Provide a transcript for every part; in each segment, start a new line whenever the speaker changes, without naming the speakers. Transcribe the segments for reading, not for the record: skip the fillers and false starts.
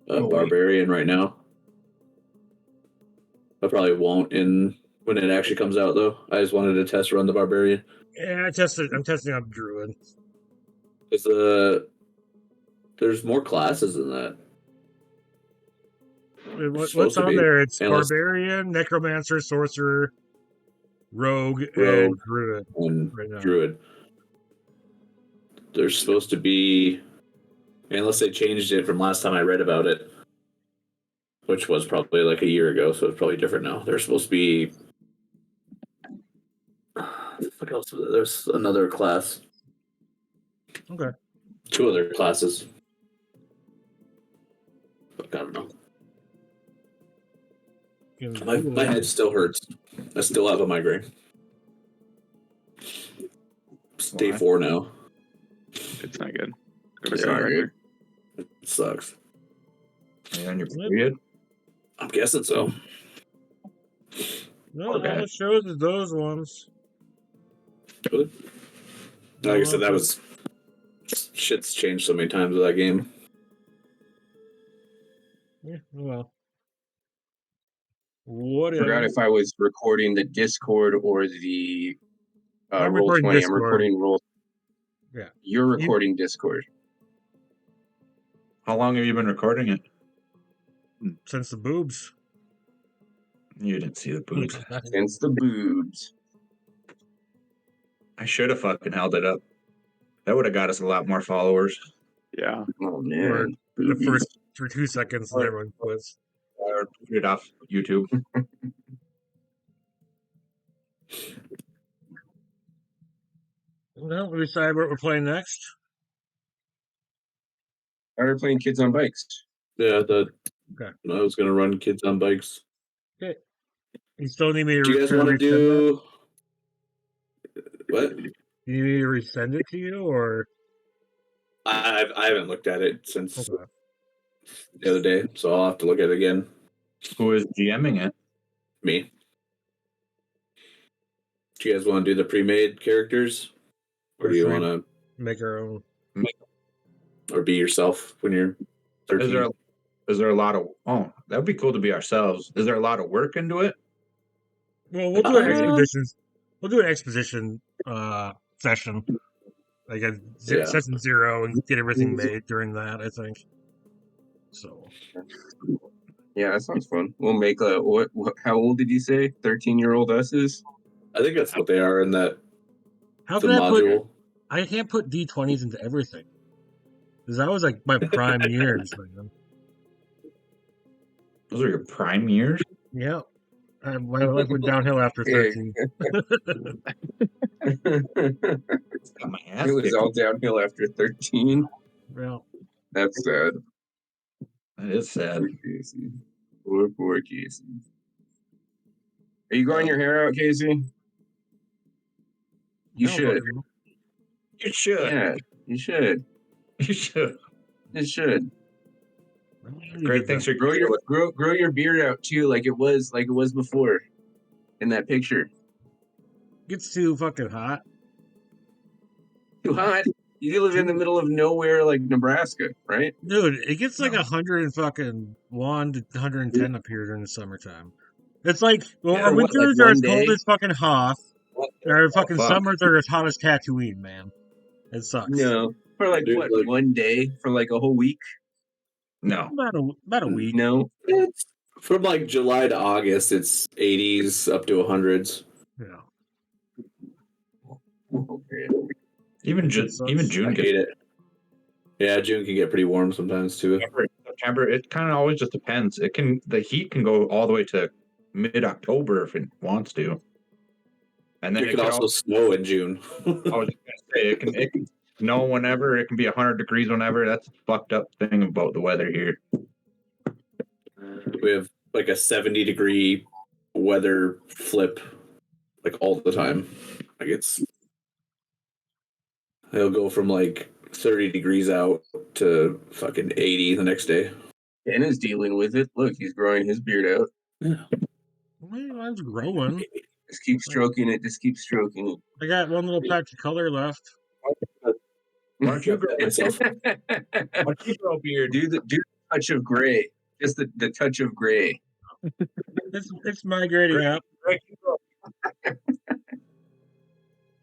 barbarian right now. I probably won't when it actually comes out, though. I just wanted to test run the barbarian.
Yeah, I'm testing out druid.
Because there's more classes than that.
What's on there? It's barbarian, necromancer, sorcerer, rogue, and druid.
Right now. Druid. There's supposed to be, unless they changed it from last time I read about it, which was probably like a year ago, so it's probably different now. There's supposed to be. What else? There's another class.
Okay.
2 other classes. I don't know. My head still hurts. I still have a migraine. It's day 4 now.
It's not good.
It sucks.
Are you on your period?
I'm guessing so.
No, all it shows is those ones.
Good. Like I said, that was shit's changed so many times with that game.
Yeah, well. What
I forgot if I was recording the Discord or the Roll20.
Discord.
I'm recording Roll.
Yeah.
You're recording Discord.
How long have you been recording it?
Since the boobs.
You didn't see the boobs.
Since the boobs.
I should have fucking held it up. That would have got us a lot more followers.
Yeah.
Oh, man.
For 2 seconds, and everyone quits.
Or put it off YouTube.
Well, we decide what we're playing next.
I started playing Kids on Bikes.
Yeah, I was going to run Kids on Bikes.
Okay. You still need me to.
Do you guys want to do? What?
You need me to resend it to you, or?
I haven't looked at it since the other day, so I'll have to look at it again.
Who is GMing it?
Me. Do you guys want to do the pre-made characters? Or do you want to
make our own?
Or be yourself when you're 13?
Is there a lot of... Oh, that would be cool to be ourselves. Is there a lot of work into it?
Well, we'll do an exposition. We'll do an exposition session. Like a session 0 and get everything made during that, I think. So...
Yeah, that sounds fun. We'll make how old did you say 13-year-old us is?
I think that's what they are in that
module. I can't put D20s into everything. Because that was like my prime years, man.
Those are your prime years?
Yeah. My life went downhill after 13.
It was all downhill after 13.
Well,
that's sad.
That is sad.
Poor Casey. Are you growing your hair out, Casey? You should.
You should.
Yeah, you should.
You should.
It should.
Great, thanks for
grow your beard out too, like it was before in that picture.
Gets too fucking hot.
Too hot? You live in the middle of nowhere, like Nebraska, right?
Dude, it gets like 101 to 110 up here during the summertime. It's like, our winters are as cold as fucking Hoth. Our fucking summers are as hot as Tatooine, man. It sucks.
No, for like one day, for like a whole week.
No,
about a week.
No,
it's from like July to August. It's 80s up to 100s.
Yeah.
Okay.
Even June
can get it. Yeah, June can get pretty warm sometimes too.
September, it kind of always just depends. The heat can go all the way to mid-October if it wants to, and then
it can also snow in June.
I was just gonna say it can snow whenever. It can be 100 degrees whenever. That's a fucked up thing about the weather here.
We have like a 70-degree weather flip, like all the time. Like it'll go from like 30 degrees out to fucking 80 the next day.
Ben is dealing with it. Look, he's growing his beard out.
Yeah.
Mine's growing.
Just keep stroking it. Just keep stroking it.
I got one little patch of color left.
Why don't you grow yourself? Why don't you grow a beard?
Do the touch of gray. Just the touch of gray.
It's migrating up.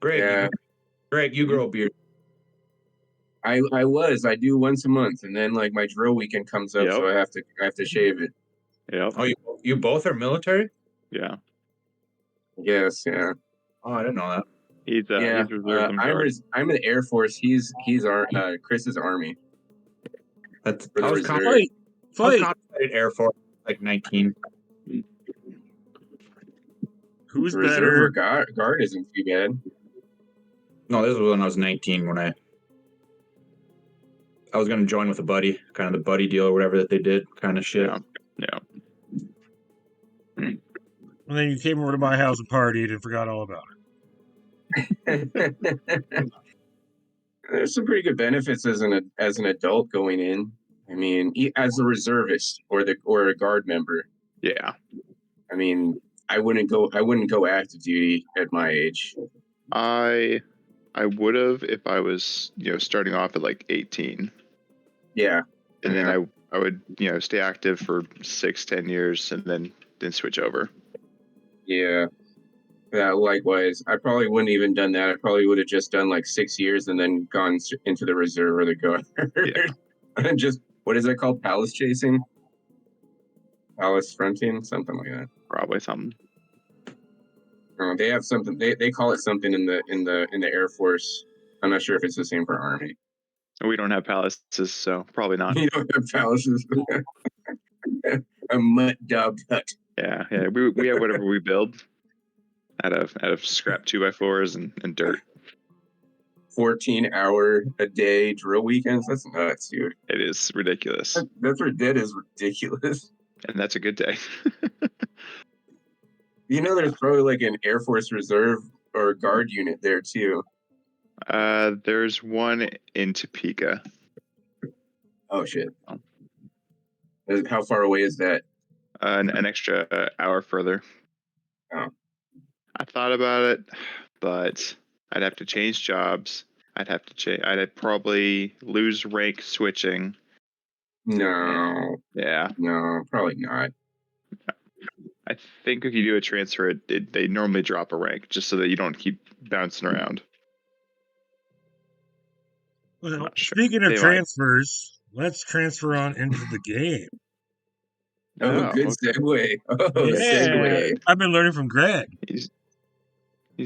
Greg,
Yeah.
Greg, you grow a beard.
I do once a month, and then like my drill weekend comes up, so I have to shave it.
Yeah.
Oh, you both are military?
Yeah.
Yes, yeah.
Oh, I didn't know that.
He's reserved and guard.
I'm in the Air Force. He's our Chris's Army.
That's
For the
I was
reserve.
I was
Fight.
contemplating Air Force like 19.
Who's
Reserve
better?
or guard isn't too bad.
No, this was when I was 19 when I was going to join with a buddy, kind of the buddy deal or whatever that they did, kind of shit.
Yeah.
And then you came over to my house and partied and forgot all about it.
There's some pretty good benefits as an adult going in. I mean, as a reservist or a guard member.
Yeah.
I mean, I wouldn't go active duty at my age.
I would have if I was, starting off at like 18.
Yeah.
And then I would, stay active for 6-10 years and then switch over.
Yeah. Yeah, likewise. I probably wouldn't even done that. I probably would have just done like 6 years and then gone into the reserve or the guard.
Yeah.
And just, what is that called? Palace chasing? Palace fronting? Something like that.
Probably something.
They have something. They call it something in the Air Force. I'm not sure if it's the same for Army.
We don't have palaces, so probably not.
You don't have palaces. A mud daubed hut.
Yeah. We have whatever we build out of scrap 2x4s and dirt.
14-hour a day drill weekends. That's nuts, dude.
It is ridiculous.
That is ridiculous.
And that's a good day.
There's probably like an Air Force Reserve or guard unit there too.
There's one in Topeka.
Oh shit! How far away is that?
An extra hour further.
Oh.
I thought about it, but I'd have to change jobs. I'd probably lose rank switching.
No.
Yeah.
No, probably not.
I think if you do a transfer, they normally drop a rank just so that you don't keep bouncing around.
Well,
Sure.
speaking of transfers, let's transfer on into the game.
Oh, good segue. Oh,
yeah.
segue.
I've been learning from Greg.
He's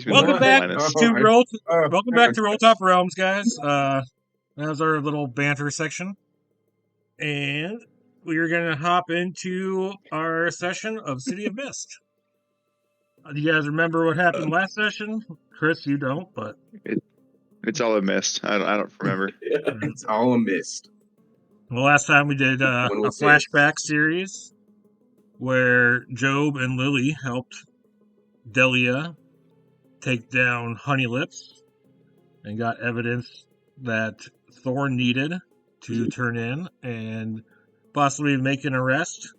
welcome back to Rolltop Realms, guys. That was our little banter section. And we are going to hop into our session of City of Mist. Do you guys remember what happened last session? Chris, you don't, but...
It's all a mist. I don't remember.
It's all a mist.
Well, last time we did a flashback series where Job and Lily helped Delia take down Honey Lips and got evidence that Thorn needed to turn in and possibly make an arrest.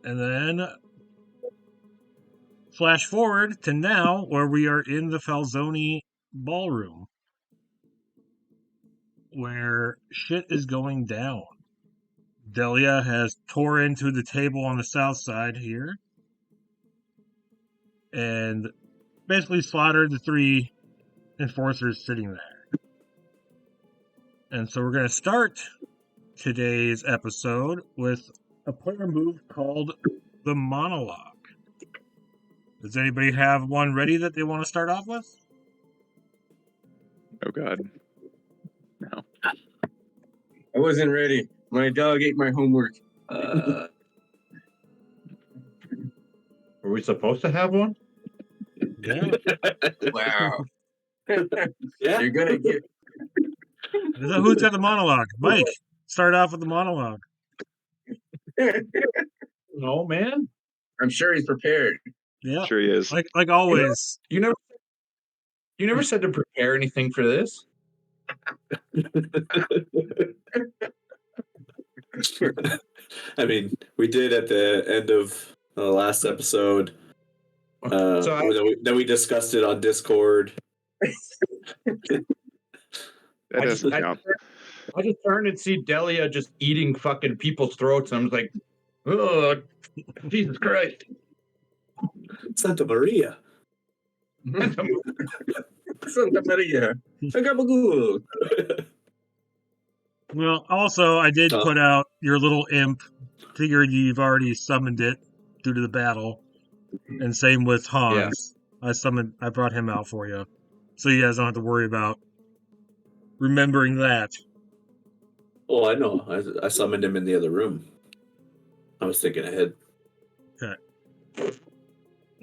And then flash forward to now where we are in the Falzoni ballroom where shit is going down. Delia has tore into the table on the south side here and basically slaughtered the 3 enforcers sitting there. And so we're going to start today's episode with a player move called the Monologue. Does anybody have one ready that they want to start off with?
Oh, God. No.
I wasn't ready. My dog ate my homework.
Were we supposed to have one?
Yeah.
Wow.
Yeah.
You're going to get...
So who's got the monologue? Mike, start off with the monologue.
No, man.
I'm sure he's prepared.
Yeah.
Sure he is.
Like always.
You never said to prepare anything for this.
I mean, we did at the end of the last episode. Then we discussed it on Discord.
That doesn't count.
I just turned and see Delia just eating fucking people's throats, and I was like, oh, Jesus Christ.
Santa Maria.
Santa Maria. Agabagool.
Well, also, I did put out your little imp. Figured you've already summoned it due to the battle. And same with Hans. Yeah. I brought him out for you. So you guys don't have to worry about remembering that.
Oh, I know. I summoned him in the other room. I was thinking ahead.
Okay.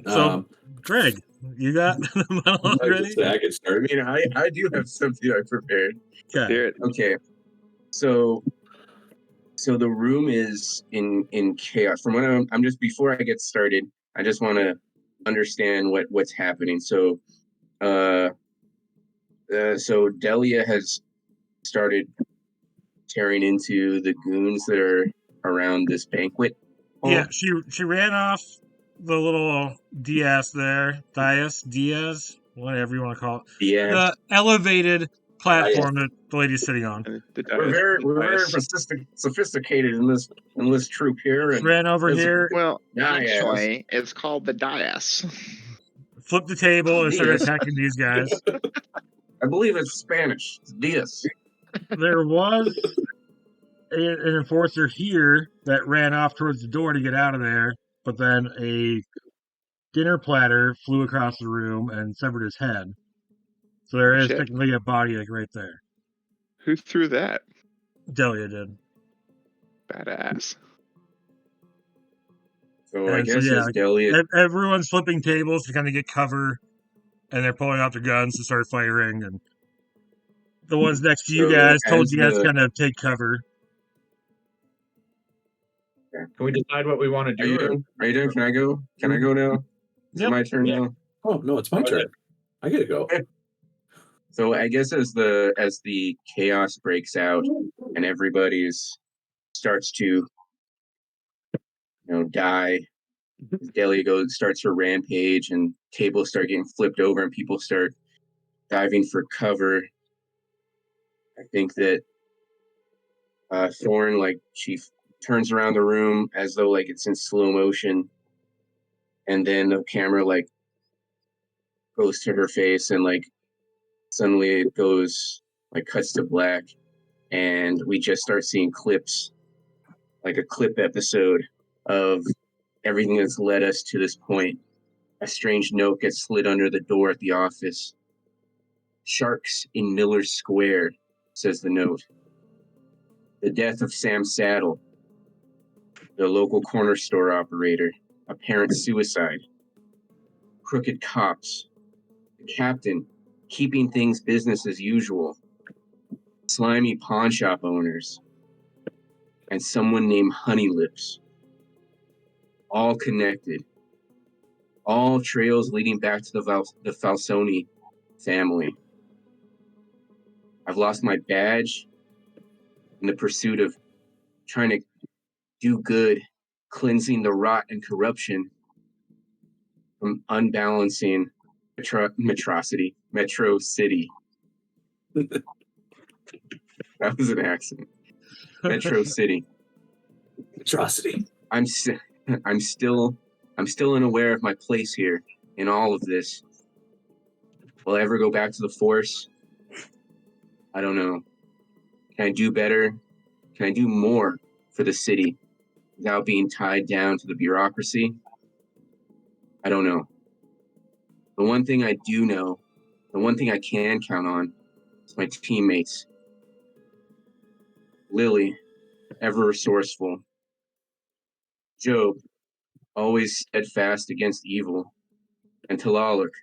So, Greg, you got the monologue ready?
I can start.
I mean, I do have something I prepared.
Okay.
Okay. So the room is in chaos. From what I'm just before I get started, I just want to understand what's happening. So Delia has started tearing into the goons that are around this banquet hall.
Yeah, she ran off the little Diaz, whatever you want to call it.
Diaz.
The elevated platform that the lady's sitting on.
We're very sophisticated in this troop here. And
ran over here.
Well, actually, it's called the dais.
Flipped the table and started attacking these guys.
I believe it's Spanish. It's Diaz.
There was an enforcer here that ran off towards the door to get out of there, but then a dinner platter flew across the room and severed his head. So there is technically a body like right there.
Who threw that?
Delia did.
Badass.
So I guess it's Delia.
Everyone's flipping tables to kind of get cover, and they're pulling out their guns to start firing. And the ones next to you guys told you guys to kind of take cover.
Can we decide what we want to do?
Are you done? Can I go? Can I go now? Is it my turn now?
Oh no, it's my turn. I gotta go.
So I guess as the chaos breaks out and everybody starts to die, Delia starts her rampage and tables start getting flipped over and people start diving for cover. I think that Thorn, she turns around the room as though it's in slow motion, and then the camera goes to her face and suddenly it goes cuts to black, and we just start seeing clips, like a clip episode of everything that's led us to this point. A strange note gets slid under the door at the office. "Sharks in Miller Square," says the note. "The death of Sam Saddle, the local corner store operator. Apparent suicide. Crooked cops. The captain, keeping things business as usual. Slimy pawn shop owners. And someone named Honey Lips. All connected. All trails leading back to the Falsoni family. I've lost my badge in the pursuit of trying to do good, cleansing the rot and corruption from unbalancing Metro City." That was an accent. Metro City.
Atrocity.
I'm still unaware of my place here in all of this. Will I ever go back to the force? I don't know. Can I do better? Can I do more for the city without being tied down to the bureaucracy? I don't know. The one thing I do know, the one thing I can count on, is my teammates. Lily, ever resourceful. Job, always steadfast against evil. And Talaluk,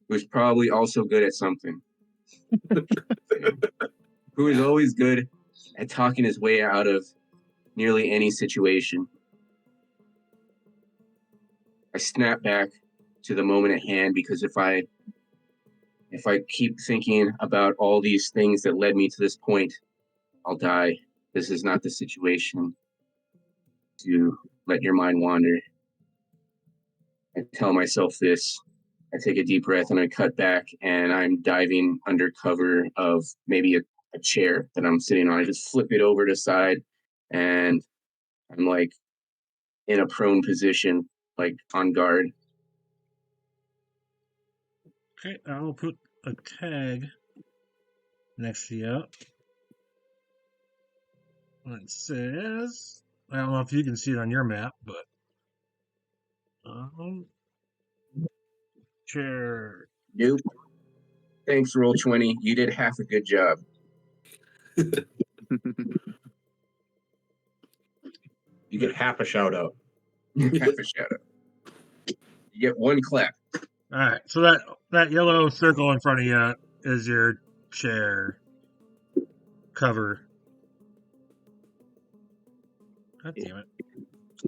who's probably also good at something. Who is always good at talking his way out of nearly any situation. I snap back to the moment at hand, because if I keep thinking about all these things that led me to this point, I'll die. This is not the situation to let your mind wander. I tell myself this. I take a deep breath and I cut back, and I'm diving under cover of maybe a chair that I'm sitting on. I just flip it over to the side, and I'm like in a prone position, like on guard.
Okay, I will put a tag next to you. It says, I don't know if you can see it on your map, but chair.
Nope. Thanks, Roll20. You did half a good job.
You get half a shout out.
Half a shout out. You get one clap.
All right, so that yellow circle in front of you is your chair cover. God damn it!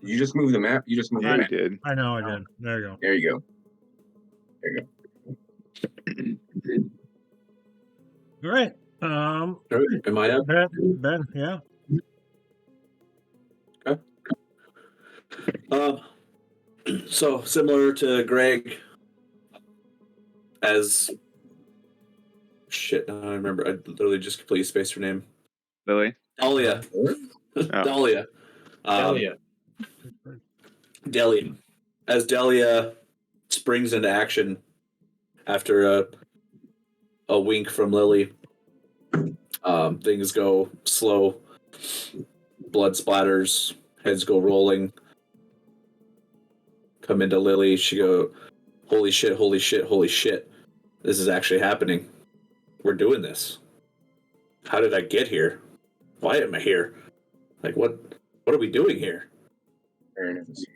You just moved the map. You just moved the map.
did.
I know I did. There you go.
There you go. There you go.
All right.
Am I up?
Ben, yeah.
Okay. So similar to Greg, as shit. I don't remember. I literally just completely spaced her name.
Lily.
Dahlia. Dahlia.
Delia.
Delia. As Delia springs into action after a wink from Lily, things go slow. Blood splatters. Heads go rolling. Come into Lily. She go, holy shit, holy shit, holy shit. This is actually happening. We're doing this. How did I get here? Why am I here? Like, what are we doing here?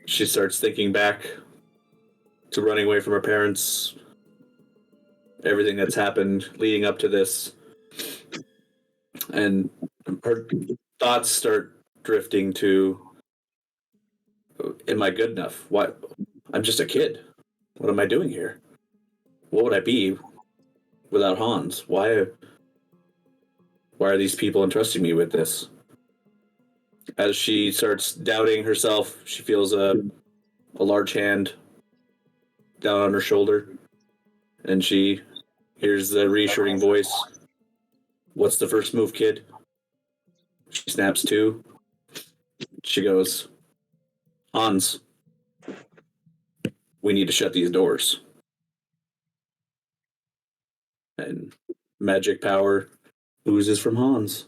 She starts thinking back to running away from her parents, everything that's happened leading up to this. And her thoughts start drifting to, am I good enough? What? I'm just a kid. What am I doing here? What would I be without Hans? Why are these people entrusting me with this? As she starts doubting herself, she feels a large hand down on her shoulder, and she hears the reassuring voice. What's the first move, kid? She snaps to. She goes, Hans, we need to shut these doors. And magic power oozes from Hans.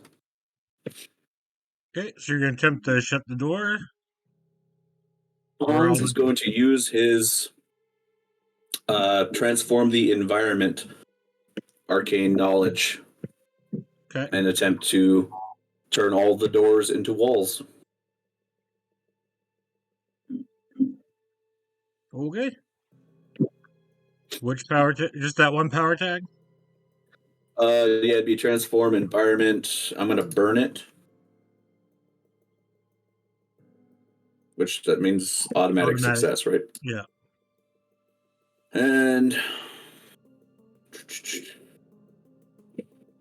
Okay, so you're going to attempt to shut the door?
Hans is going to use his transform the environment arcane knowledge and attempt to turn all the doors into walls.
Okay. Which power tag? Just that one power tag?
Yeah, it'd be transform environment. I'm going to burn it. Which that means automatic success, right?
Yeah.
And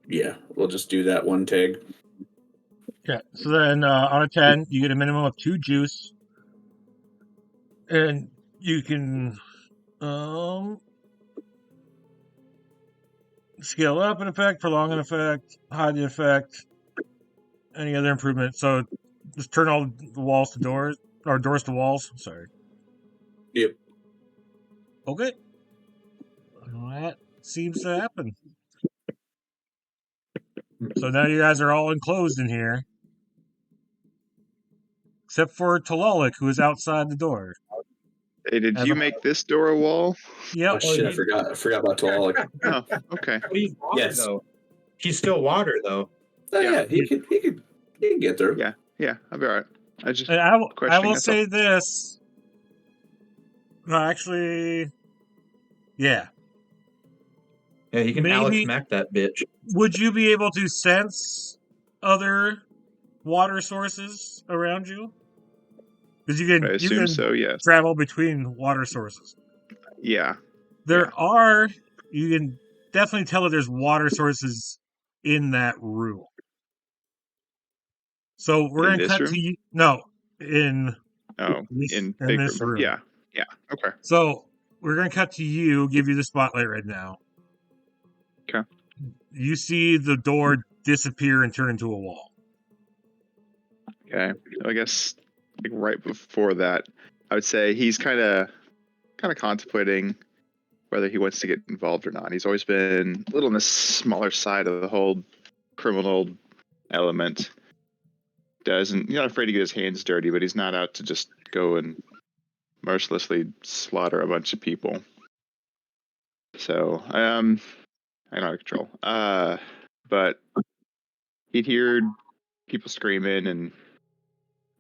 yeah, we'll just do that one tag.
Okay, so then on a 10, you get a minimum of 2 juice. And you can scale up an effect, prolong an effect, hide the effect, any other improvement. So just turn all the walls to doors, or doors to walls. Sorry.
Yep.
Okay. Well, that seems to happen. So now you guys are all enclosed in here. Except for Talalik, who is outside the door.
Hey, did you make this door a wall?
Yep.
Oh shit! I forgot about Talalik.
Oh, okay.
But he's water,
Yes.
though. He's still water, though.
Oh, yeah, he can get through.
Yeah, I'll be all right. I just
And I will
questioning
say this. No, actually, yeah.
Yeah, he can
Maybe-
Alex Mack that bitch.
Would you be able to sense other water sources around you? Because you
I
can
assume so, yes.
travel between water sources.
Yeah.
You can definitely tell that there's water sources in that room. So we're going to cut to you. No, in this room.
Yeah. Okay.
So we're going to cut to you, give you the spotlight right now.
Okay.
You see the door disappear and turn into a wall.
Okay, I guess like right before that, I would say he's kind of contemplating whether he wants to get involved or not. He's always been a little on the smaller side of the whole criminal element. He's not afraid to get his hands dirty, but he's not out to just go and mercilessly slaughter a bunch of people. So, I'm out of control. But he'd hear people screaming, and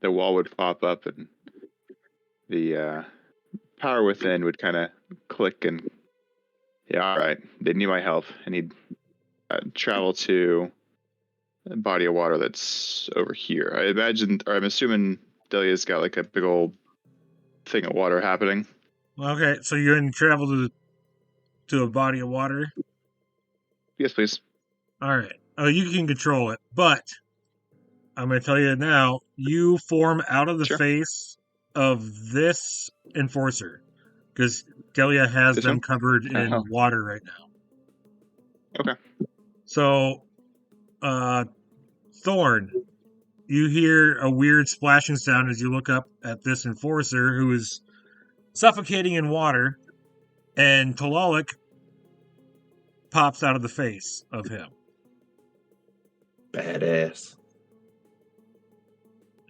the wall would pop up, and the power within would kind of click, and yeah, all right, they need my help, and he'd travel to a body of water that's over here. I'm assuming Delia's got like a big old thing of water happening.
Okay, so you're going to travel to a body of water?
Yes, please.
All right. Oh, you can control it, but I'm going to tell you now, you form out of the face of this enforcer, because Delia has them covered in water right now.
Okay.
So, Thorn, you hear a weird splashing sound as you look up at this enforcer who is suffocating in water, and Talalik pops out of the face of him.
Badass.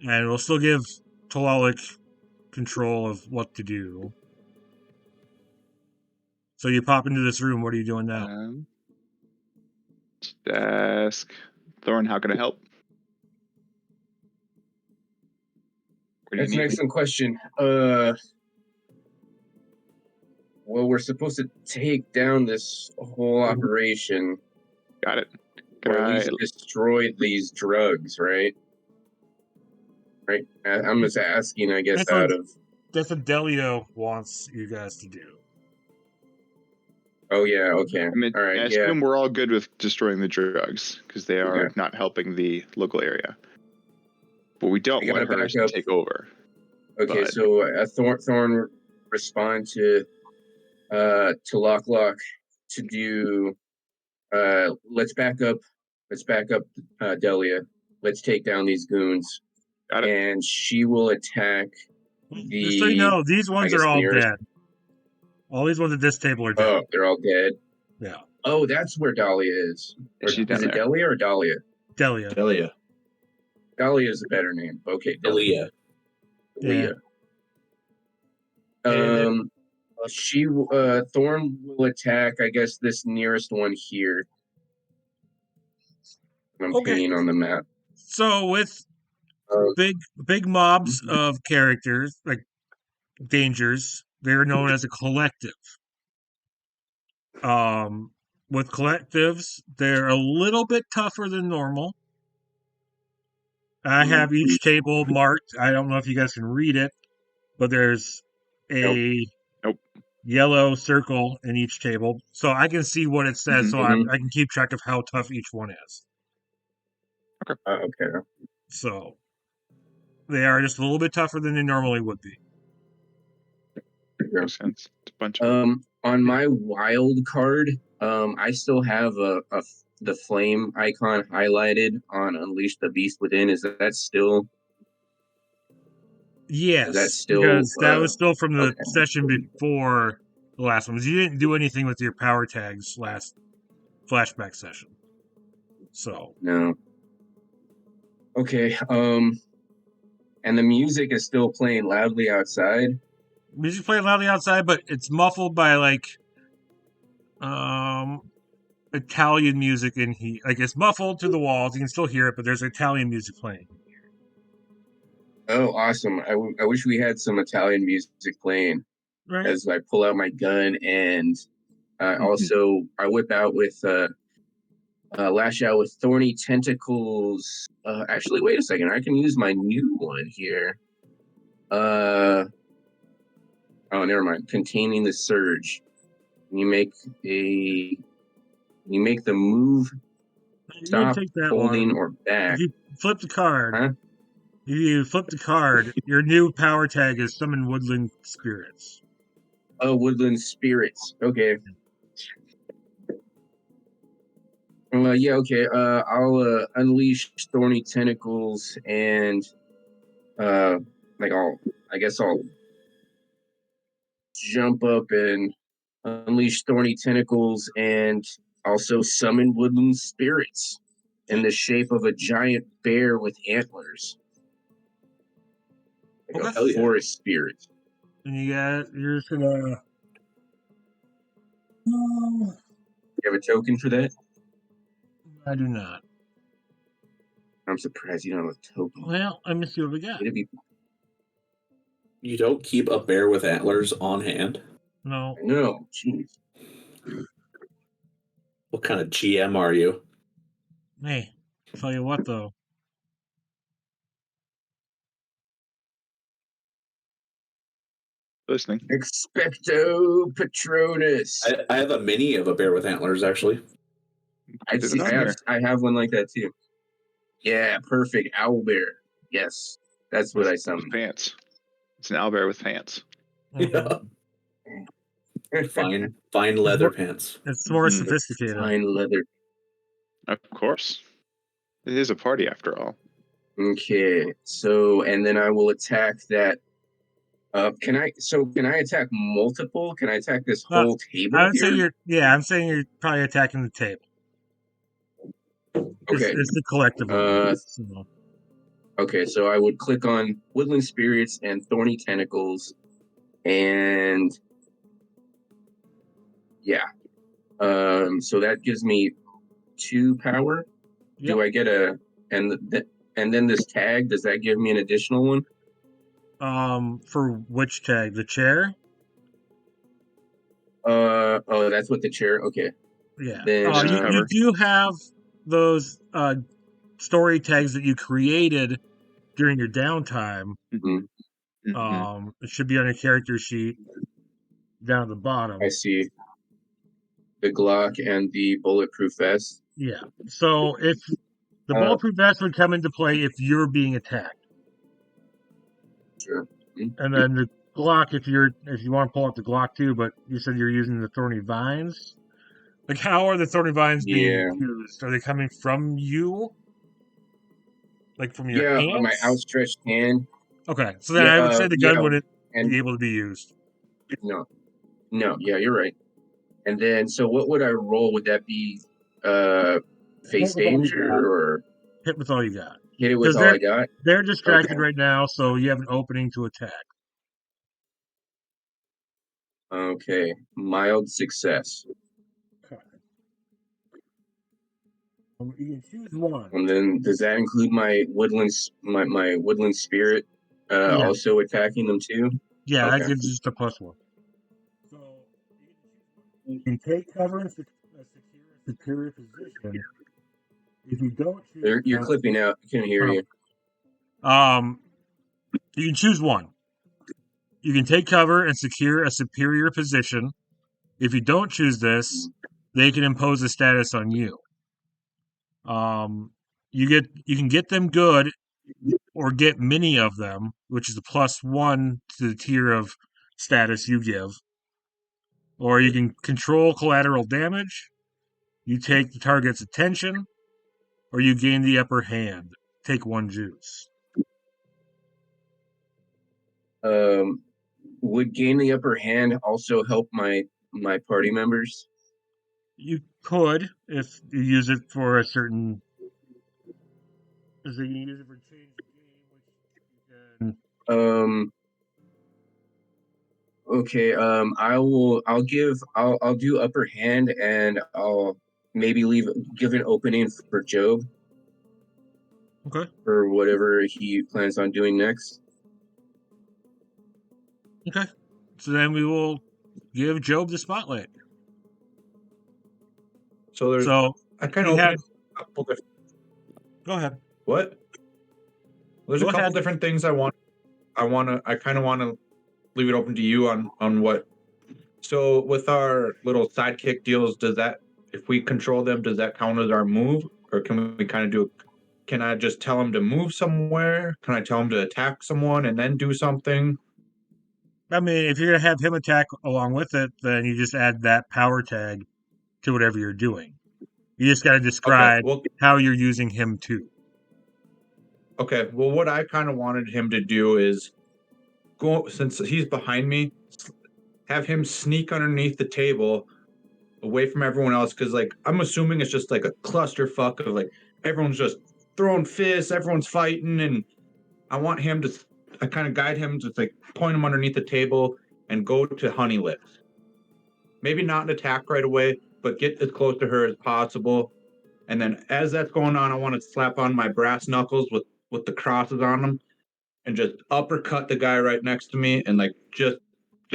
And we'll still give Talalik control of what to do. So you pop into this room. What are you doing now?
Just ask Thorn, how can I help?
That's an excellent question. Well, we're supposed to take down this whole operation.
Got it.
Or at least destroy these drugs, right? Right? I'm just asking, I guess,
That's what Delio wants you guys to do.
Oh, yeah, okay. All right,
I assume we're all good with destroying the drugs, because they are not helping the local area. But we don't want her to take over.
Okay, so Thorn respond to Lock to do. Let's back up Delia. Let's take down these goons.
Got it.
And she will attack the.
Just so you know, these ones are all dead. All these ones at this table are dead.
Oh, they're all dead?
Yeah.
Oh, that's where Dahlia is. Is it Delia or Dahlia?
Delia.
Delia.
Dahlia is a better name. Okay,
Delia.
Yeah.
Thorn will attack, I guess, this nearest one here. I'm painting on the map.
So with big mobs of characters, like dangers, they're known as a collective. With collectives, they're a little bit tougher than normal. I have each table marked. I don't know if you guys can read it, but there's a yellow circle in each table, so I can see what it says. So I can keep track of how tough each one is.
Okay.
Okay.
So they are just a little bit tougher than they normally would be.
Makes sense. It's a bunch of
on my wild card, I still have the flame icon highlighted on Unleash the Beast Within. Is that still?
Yes, because that was still from the session before the last one. Because you didn't do anything with your power tags last flashback session. So
no. Okay. And the music is still playing loudly outside.
Music playing loudly outside, but it's muffled by like Italian music in here. Like it's muffled to the walls. You can still hear it, but there's Italian music playing.
Oh, awesome! I wish we had some Italian music playing.
Right.
As I pull out my gun and also I whip out with lash out with thorny tentacles. Actually, wait a second. I can use my new one here. Oh, never mind. Containing the surge. You make the move. Stop, holding, or back.
If you flip the card,
huh?
If you flip the card, your new power tag is Summon Woodland Spirits.
Oh, Woodland Spirits. Okay. Yeah, okay. I'll unleash thorny tentacles and I guess I'll jump up and unleash thorny tentacles and also summon woodland spirits in the shape of a giant bear with antlers, like
Okay.
a
Hell yeah.
forest spirit.
And you're just gonna.
You have a token for that?
I do not.
I'm surprised you don't have a token.
Well, let me see what we got.
It'd be
You don't keep a bear with antlers on hand?
No.
no, jeez.
What kind of GM are you?
Hey, tell you what though.
Listening.
Expecto Patronus.
I have a mini of a bear with antlers, actually.
I
Get
see.
it on there.
I have one like that too. Yeah, perfect. Owl bear. Yes, that's what I
With
summoned.
pants. It's an owlbear with pants.
Mhm.
Yeah. Fine leather pants.
It's more
Mhm.
sophisticated.
Fine leather.
Of course. It is a party after all.
Okay, so and then I will attack that. Can I attack multiple? Can I attack this
Uh,
whole table
I would say
here?
I'm saying you're probably attacking the table.
Okay.
It's the collective of
Uh,
it. So.
okay, so I would click on Woodland Spirits and Thorny Tentacles, and yeah. So that gives me 2 power.
Yep.
Do I get a and then this tag? Does that give me an additional one?
For which tag? The chair?
Oh, that's what the chair. Okay,
Yeah.
then
Just
You
cover.
do have those story tags that you created during your downtime.
mhm,
It should be on your character sheet down at the
I
bottom.
see the Glock and the bulletproof vest.
Yeah. So if the
Uh,
bulletproof vest would come into play if you're being attacked,
sure. Mhm.
and then the Glock if you want to pull out the Glock too, but you said you're using the thorny vines. Like, how are the thorny vines being
Yeah,
used? Are they coming from you? Like from your
yeah. My
hands?
outstretched hand.
Okay, so then
Yeah,
I would say the gun
yeah,
wouldn't
and
be able to be used.
no, no. Yeah, you're right. And then, so what would I roll? Would that be
Hit
face
with all you got.
danger or
Hit with all you got.
hit it with
Because
all I got?
they're
Okay.
distracted right now, so you have an opening to attack.
Okay. Mild success.
Okay. You can choose one.
And then does that include my my woodland spirit
Yeah,
also attacking them too?
yeah, that
Okay.
gives you just a +1. So you can take cover and secure a superior position. If you don't choose
You're
that,
clipping out. I can't hear you.
um, you can choose one. You can take cover and secure a superior position. If you don't choose this, they can impose a status on you. You can get them good or get many of them, which is a +1 to the tier of status you give. Or you can control collateral damage, you take the target's attention, or you gain the upper hand. Take 1 juice.
Um, would gain the upper hand also help my party members?
You could, if you use it for a certain. Because you can use it for change the game, which you can.
Um, okay. I'll do upper hand and I'll maybe give an opening for Job
Okay.
for whatever he plans on doing next.
Okay. So then we will give Job the spotlight.
So there's
So
I kind
he
of
had.
opened a couple different.
Go ahead.
What? There's a
Go
couple
ahead.
different things I kind of want to leave it open to you on what. So with our little sidekick deals, does that if we control them, does that count as our move, or can we kind of do? Can I just tell them to move somewhere? Can I tell them to attack someone and then do something?
I mean, if you're gonna have him attack along with it, then you just add that power tag to whatever you're doing. You just got to describe how you're using him too.
Okay, well, what I kind of wanted him to do is go, since he's behind me, have him sneak underneath the table away from everyone else, because, like, I'm assuming it's just like a clusterfuck of, like, everyone's just throwing fists, everyone's fighting, and I want him to, I kind of guide him to, like, point him underneath the table and go to Honey Lips. Maybe not an attack right away, but get as close to her as possible. And then as that's going on, I want to slap on my brass knuckles with the crosses on them and just uppercut the guy right next to me and, like, just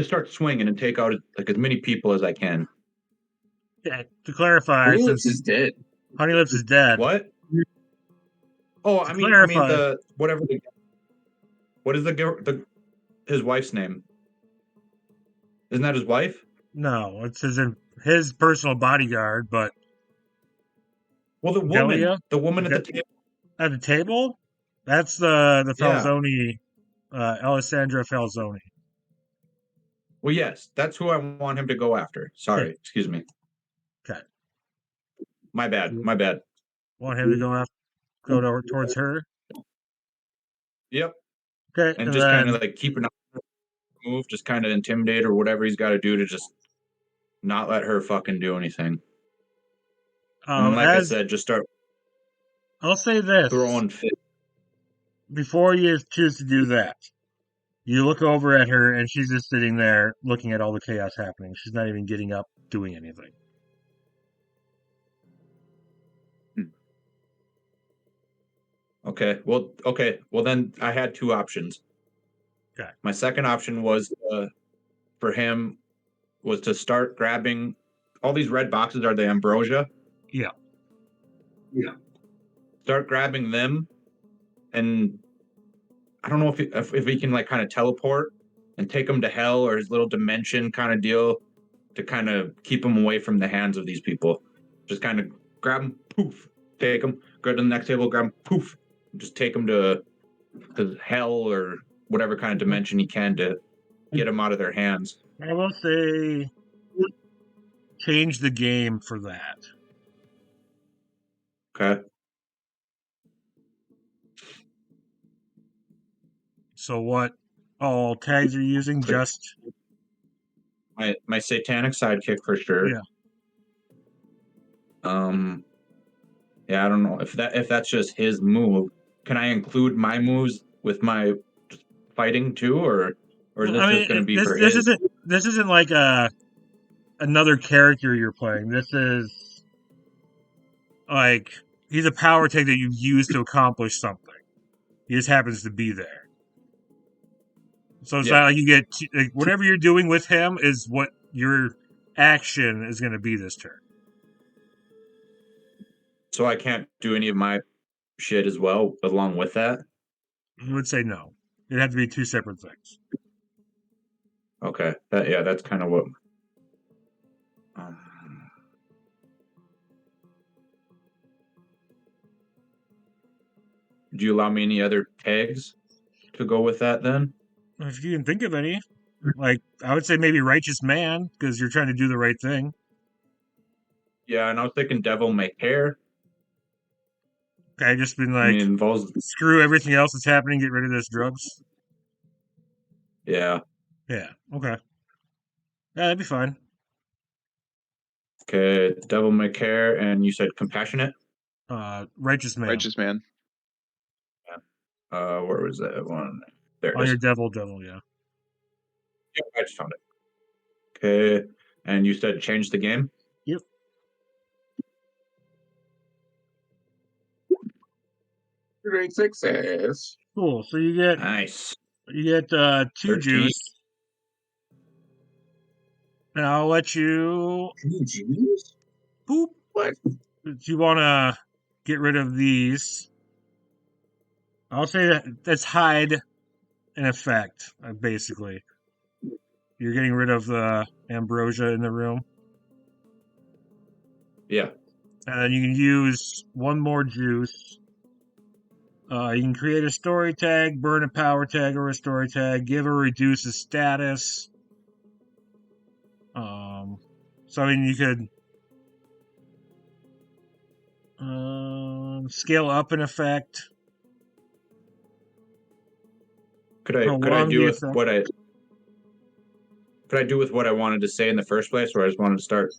start swinging and take out, like, as many people as I can.
Yeah, to clarify,
Honey Lips is dead.
Honey Lips is dead.
What? Oh,
To
I mean
clarify,
the whatever. What is his wife's name? Isn't that his wife?
no, it's his personal bodyguard, but
Well, the
Delia?
woman at the table.
At the table? That's the
Yeah.
Falzoni, Alessandra Falzoni.
Well, yes, that's who I want him to go after. Sorry, excuse me.
Okay.
My bad.
Want him to go towards her?
Yep.
Okay,
And just kind of, like, keep an eye on her move, just kind of intimidate or whatever he's got to do to just not let her fucking do anything. And like I said, just start.
I'll say this.
Throwing fit.
Before you choose to do that, you look over at her and she's just sitting there looking at all the chaos happening. She's not even getting up, doing anything.
Okay. Well, then I had two options.
Okay.
My second option was for him was to start grabbing all these red boxes. Are they ambrosia?
Yeah.
Start grabbing them, and I don't know if he can, like, kind of teleport and take him to hell or his little dimension kind of deal to kind of keep him away from the hands of these people. Just kind of grab him, poof, take him, go to the next table, grab him, poof, just take him to hell or whatever kind of dimension he can to get him out of their hands.
I will say change the game for that.
Okay.
So what all tags are you using? Just
my satanic sidekick for sure.
Yeah.
Yeah, I don't know if that's just his move. Can I include my moves with my fighting too, or is this just going to be for his?
This isn't like another character you're playing. This is like he's a power tag that you've used to accomplish something. He just happens to be there. So it's not like you get like, whatever you're doing with him is what your action is going to be this turn.
So I can't do any of my shit as well along with that?
I would say no. It'd have to be two separate things.
Okay. That's kind of what. Do you allow me any other tags to go with that then?
If you can think of any, like I would say maybe Righteous Man because you're trying to do the right thing.
Yeah, and I was thinking Devil May Care.
Okay, just been like, screw everything else that's happening, get rid of this drugs.
Yeah.
Yeah, okay. Yeah, that'd be fine.
Okay, Devil May Care, and you said Compassionate?
Righteous Man.
Righteous Man.
Yeah. Where was that one? There it is.
Your devil, yeah.
Yep, I just found it. Okay, and you said change the game?
Yep.
Great success.
Cool. So you get
nice.
You get 2 juice. And I'll let you.
2 juice?
Boop.
What?
Do you want to get rid of these? I'll say that's hide an effect, basically. You're getting rid of the ambrosia in the room.
Yeah.
And then you can use 1 more juice. You can create a story tag, burn a power tag or a story tag, give or reduce a status. So I mean, you could Scale up in effect.
Could I
Prolong
do
the
with
effect.
what I could I do with what I wanted to say in the first place, where I just wanted to start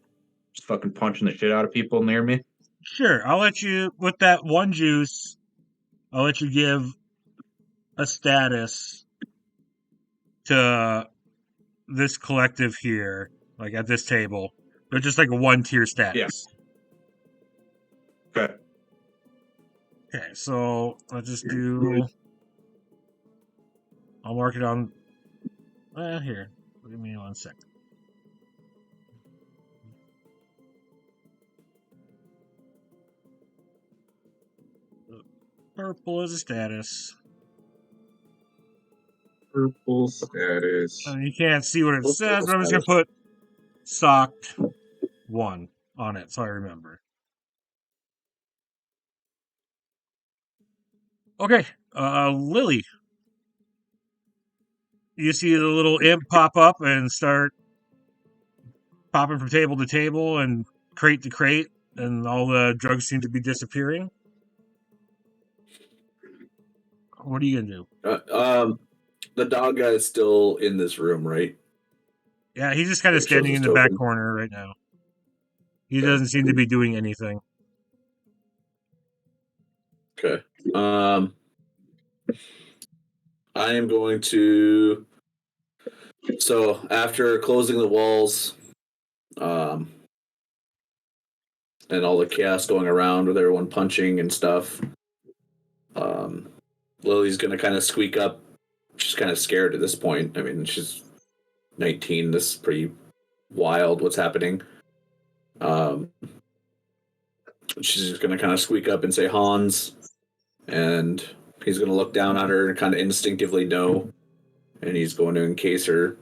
just fucking punching the shit out of people near me?
Sure, I'll let you, with that one juice, I'll let you give a status to this collective here, like at this table. They're just like a 1-tier status.
Okay.
Okay, so let's just do. I'll mark it on. Here. Give me 1 second. Purple is a status.
Purple status.
You can't see what it
What's
says,
purple
but I'm just going to put socked 1 on it so I remember. Okay, Lily. You see the little imp pop up and start popping from table to table and crate to crate, and all the drugs seem to be disappearing. What are you going to
do? The dog guy is still in this room, right?
Yeah, he's just kind of
It shows
standing
his
in the back
token.
corner right now. He
Okay.
doesn't seem to be doing anything.
Okay. I am going to. So after closing the walls, and all the chaos going around with everyone punching and stuff, Lily's gonna kind of squeak up. She's kind of scared at this point. I mean, she's 19. This is pretty wild. What's happening? She's just gonna kind of squeak up and say Hans, and he's gonna look down at her and kind of instinctively know, and he's going to encase her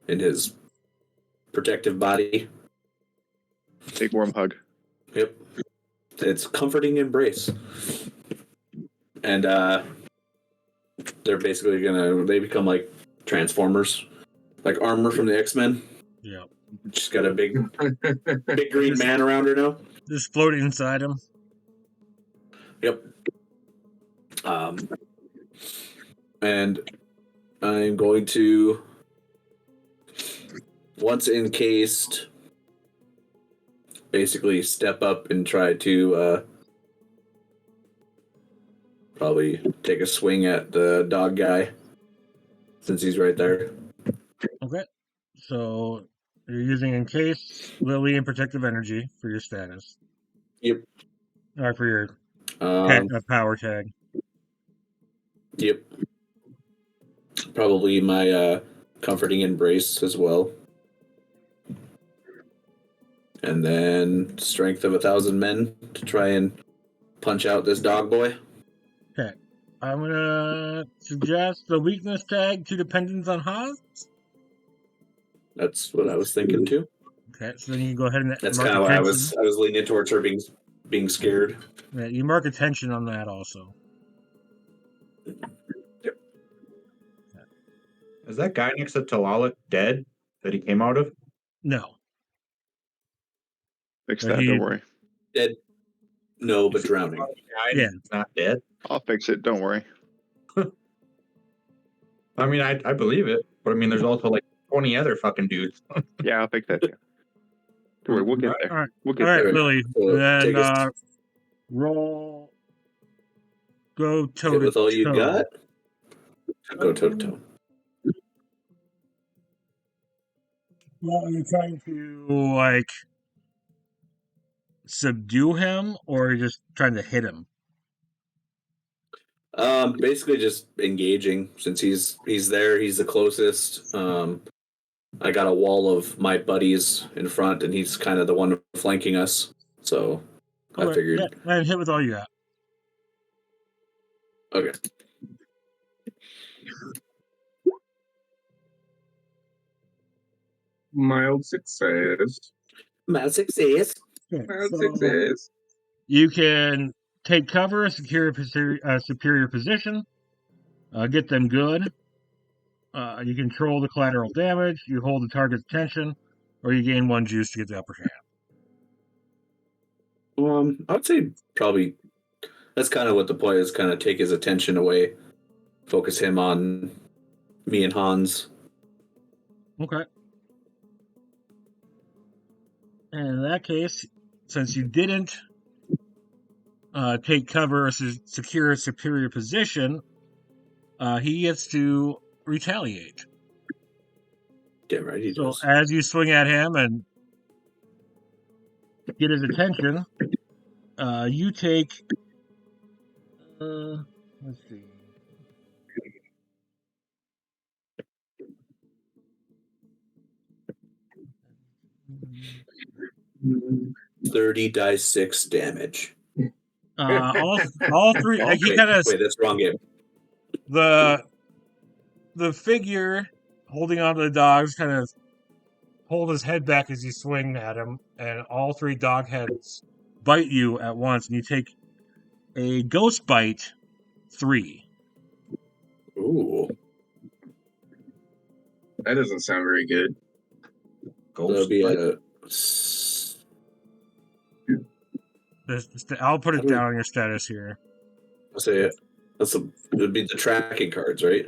in his protective body.
Big warm hug.
Yep. It's comforting embrace. And they're basically they become like Transformers, like Armor from the X-Men.
Yeah.
She's got a big green man around her now.
Just floating inside him.
Yep. And I'm going to, once encased, basically step up and try to probably take a swing at the dog guy since he's right there.
Okay. So you're using encase, Lily, and protective energy for your status.
Yep.
Or for your power tag.
Yep. Probably my comforting embrace as well. And then strength of 1,000 men to try and punch out this dog boy.
Okay. I'm going to suggest the weakness tag to dependence on Haas.
That's what I was thinking too.
Okay, so then you can go ahead and
That's
mark
kind of why I
attention.
was leaning towards her being scared.
Yeah, you mark attention on that also.
Yep.
Is that guy next to Talalik dead that he came out of?
No.
Fix
But
that, don't worry.
Dead? No, but drowning.
Yeah.
He's not dead.
I'll fix it, don't worry.
I mean, I believe it, but I mean, there's also like 20 other fucking dudes.
Yeah, I'll fix that too. Don't worry, we'll get there.
All right.
We'll get
All right,
there.
Lily.
So
Then roll. Go toe to toe.
With all you got, go toe to toe.
Are you trying to like subdue him, or are you just trying to hit him?
Basically just engaging since he's there. He's the closest. I got a wall of my buddies in front, and he's kind of the one flanking us. So I figured.
Yeah, and hit with all you got.
Okay.
Mild success.
Mild success.
Okay,
Mild
so
success.
you can take cover, secure a superior position, get them good. You control the collateral damage, you hold the target's attention, or you gain 1 juice to get the upper hand.
I would say probably that's kind of what the point is. Kind of take his attention away, focus him on me and Hans.
Okay. And in that case, since you didn't take cover or secure a superior position, he gets to retaliate.
Damn right he does.
As you swing at him and get his attention, you take. Let's see.
Mm-hmm. 30 die 6 damage.
All three. Like he
wait,
kind of.
Wait, that's wrong game.
The figure holding onto the dogs kind of hold his head back as you swing at him, and all three dog heads bite you at once, and you take a ghost bite 3.
Ooh.
That doesn't sound very good.
That'll be
I'll put it down on your status here.
I'll say it. It would be the tracking cards, right?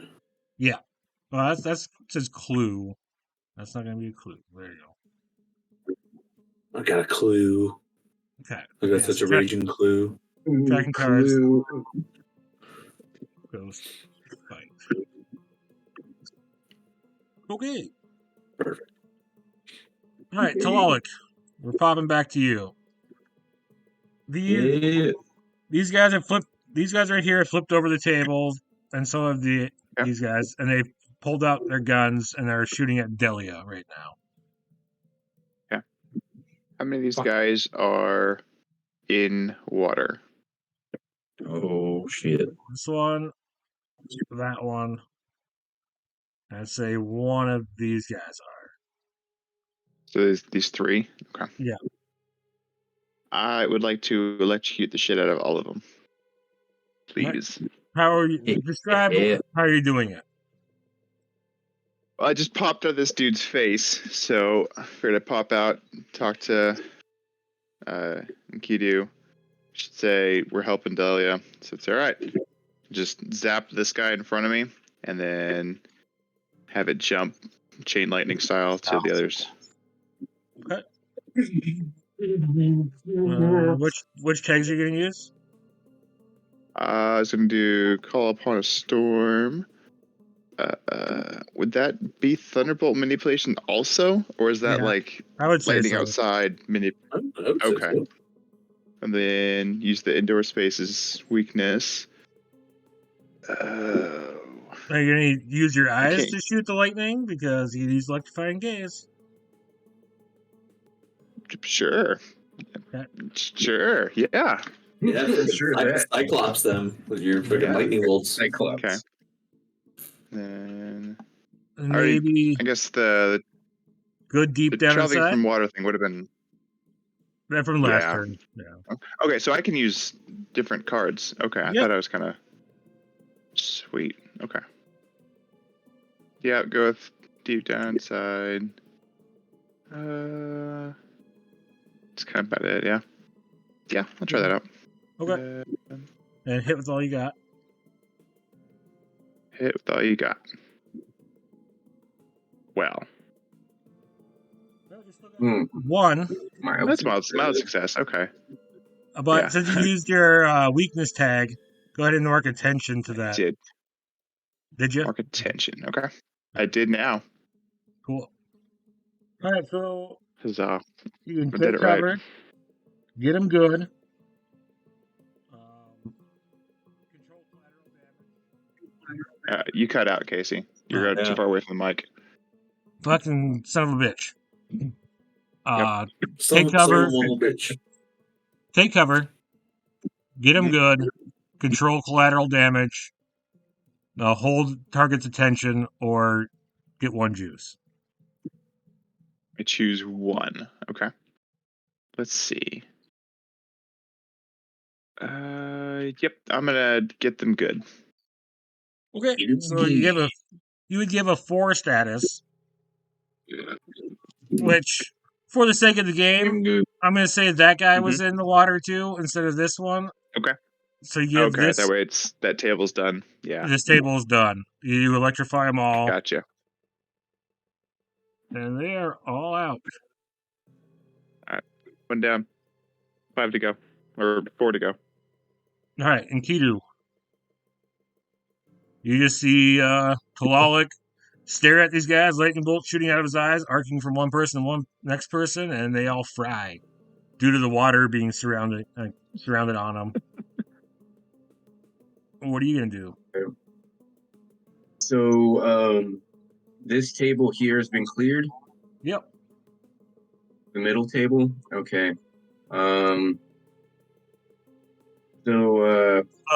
Yeah. Well, that's says clue. That's not going to be a clue. There you go.
I got a clue.
Okay.
I got such a raging clue.
Tracking cards. Ghost bite. Okay.
Perfect.
All right, Talalik. We're popping back to you. These guys have flipped. These guys right here have flipped over the table, and so have these guys, and they pulled out their guns and they're shooting at Delia right now.
Yeah. How many of these guys are in water?
Oh shit!
This one, that one. I'd say one of these guys are.
So there's these 3. Okay.
Yeah.
I would like to electrocute the shit out of all of them, please.
How are you? Describe how you're doing it.
Well, I just popped out this dude's face, so I figured I'd pop out, talk to Enkidu. Should say we're helping Delia, so it's all right. Just zap this guy in front of me, and then have it jump chain lightning style to the others.
Okay. Which tags are you gonna use?
I was gonna do call upon a storm. Would that be Thunderbolt manipulation also, or is that like
I would say
lightning
so.
outside Okay. So. And then use the indoor space's weakness.
Are you gonna use your eyes to shoot the lightning because you use electrifying gaze?
Sure.
Okay.
Sure. Yeah.
Yeah, sure. Cyclops them with your freaking lightning bolts.
Cyclops.
Okay. Then
maybe
I guess the
good deep down
traveling
inside
from water thing would have been
that from last turn. Yeah.
Okay, so I can use different cards. Okay, I thought I was kind of sweet. Okay. Yeah, go with deep down inside. That's kind of about it. Yeah. Yeah, I'll try that out.
Okay. And hit with all you got.
Hit with all you got. Well.
One.
That's mild success. Okay.
But since you used your weakness tag, go ahead and mark attention to that.
I did.
Did you?
Mark attention. Okay. I did now.
Cool. All right, so
Huzzah.
you can
I did
take
it
cover,
right.
get him good. Control collateral damage.
You cut out, Casey. You're too far away from the mic.
Fucking son of a bitch.
Take
cover.
Bitch.
Take cover. Get him good. Control collateral damage. Hold target's attention or get 1 juice.
I choose 1. Okay. Let's see. Yep. I'm gonna get them good.
Okay. So you would give a 4 status, which, for the sake of the game, I'm gonna say that guy was in the water too instead of this one.
Okay.
So you give this.
That way that table's done. Yeah.
This table is done. You electrify them all,
Gotcha.
and they are all out.
All right. 1 down. 5 to go. Or 4 to go.
All right, Enkidu. You just see Kalalik stare at these guys, lightning bolts shooting out of his eyes, arcing from one person to one next person, and they all fry due to the water being surrounded on them. What are you gonna do?
So, this table here has been cleared.
Yep.
The middle table. Okay.
The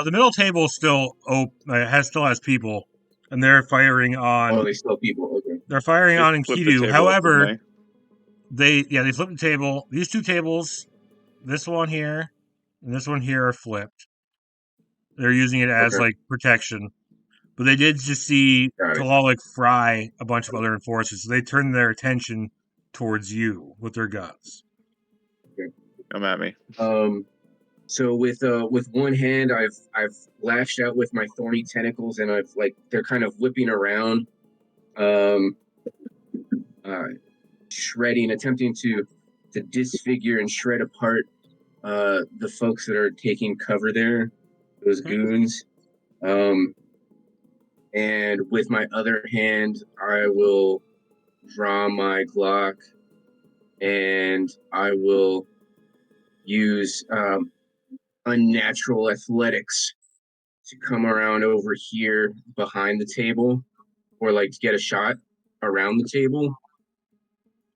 middle table still still has people, and they're firing on.
Oh, they still have people. Okay.
They're firing on Enkidu. However, they flipped the table. These two tables, this one here and this one here, are flipped. They're using it as like protection, but they did just see Kalalik fry a bunch of other enforcers. So they turned their attention towards you with their guns.
Okay.
Come at me.
So with one hand, I've lashed out with my thorny tentacles, and they're kind of whipping around, shredding, attempting to disfigure and shred apart the folks that are taking cover there, those goons. And with my other hand, I will draw my Glock, and I will use unnatural athletics to come around over here behind the table, or like to get a shot around the table